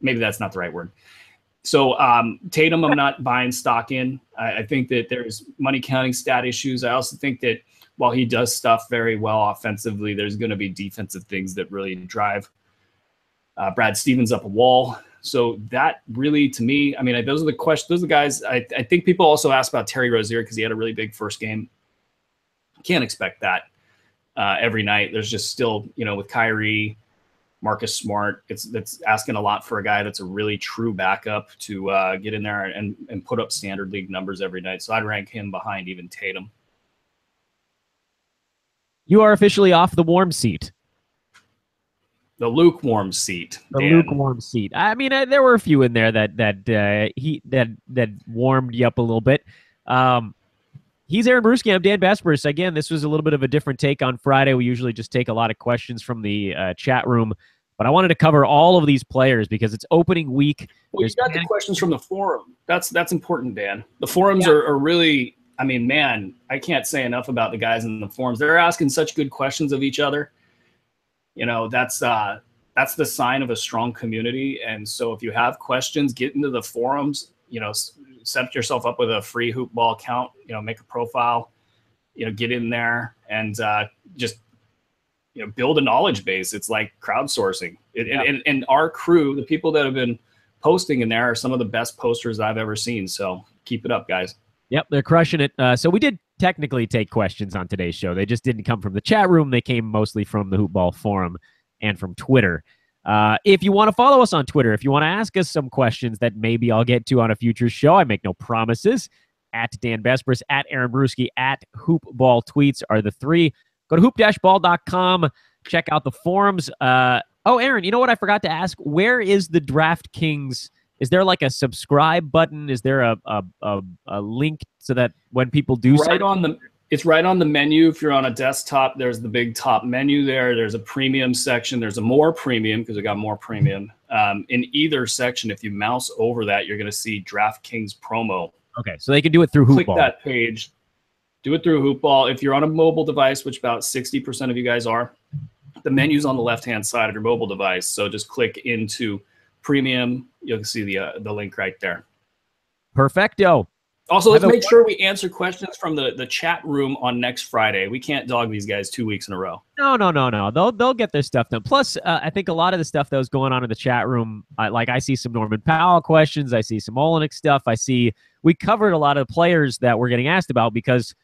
maybe that's not the right word. So Tatum, I'm not buying stock in. I think that there's money counting stat issues. I also think that while he does stuff very well offensively, there's going to be defensive things that really drive Brad Stevens up a wall. So that really, to me, those are the questions. Those are the guys. I think people also ask about Terry Rozier because he had a really big first game. Can't expect that every night. There's just still, with Kyrie, Marcus Smart, that's asking a lot for a guy that's a really true backup to get in there and put up standard league numbers every night. So I'd rank him behind even Tatum. You are officially off the warm seat. The lukewarm seat. Lukewarm seat. There were a few in there that warmed you up a little bit. He's Aaron Bruski. I'm Dan Besbris. Again, this was a little bit of a different take on Friday. We usually just take a lot of questions from the chat room, but I wanted to cover all of these players because it's opening week. Well, you got the questions from the forum. That's important, Dan. The forums are really, I can't say enough about the guys in the forums. They're asking such good questions of each other. That's the sign of a strong community. And so if you have questions, get into the forums, set yourself up with a free hoop ball account, make a profile, get in there and just, build a knowledge base. It's like crowdsourcing. And our crew, the people that have been posting in there are some of the best posters I've ever seen. So keep it up, guys. Yep, they're crushing it. So we did technically take questions on today's show. They just didn't come from the chat room. They came mostly from the Hoopball forum and from Twitter. If you want to follow us on Twitter, if you want to ask us some questions that maybe I'll get to on a future show, I make no promises. At Dan Besbris, at Aaron Bruski, at Hoopball Tweets are the three. Go to hoop-ball.com. Check out the forums. Aaron, you know what I forgot to ask? Where is the DraftKings? Is there like a subscribe button? Is there a link so that when people do it's right on the menu. If you're on a desktop, there's the big top menu there. There's a premium section. There's a more premium because we got more premium. In either section, if you mouse over that, you're going to see DraftKings promo. Okay, so they can do it through Hoopball. Click that page. Do it through Hoopball. If you're on a mobile device, which about 60% of you guys are, the menu's on the left-hand side of your mobile device. So just click into premium. You'll see the link right there. Perfecto. Also, let's make sure we answer questions from the chat room on next Friday. We can't dog these guys 2 weeks in a row. No. They'll get their stuff done. Plus, I think a lot of the stuff that was going on in the chat room, I see some Norman Powell questions. I see some Olenek stuff. We covered a lot of players that we're getting asked about because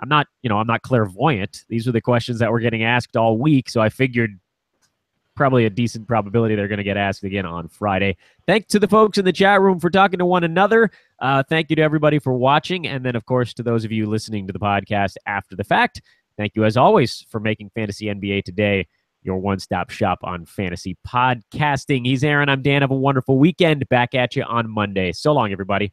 I'm not clairvoyant. These are the questions that were getting asked all week. So I figured probably a decent probability they're going to get asked again on Friday. Thanks to the folks in the chat room for talking to one another. Thank you to everybody for watching. And then, of course, to those of you listening to the podcast after the fact, thank you, as always, for making Fantasy NBA Today your one-stop shop on fantasy podcasting. He's Aaron. I'm Dan. Have a wonderful weekend. Back at you on Monday. So long, everybody.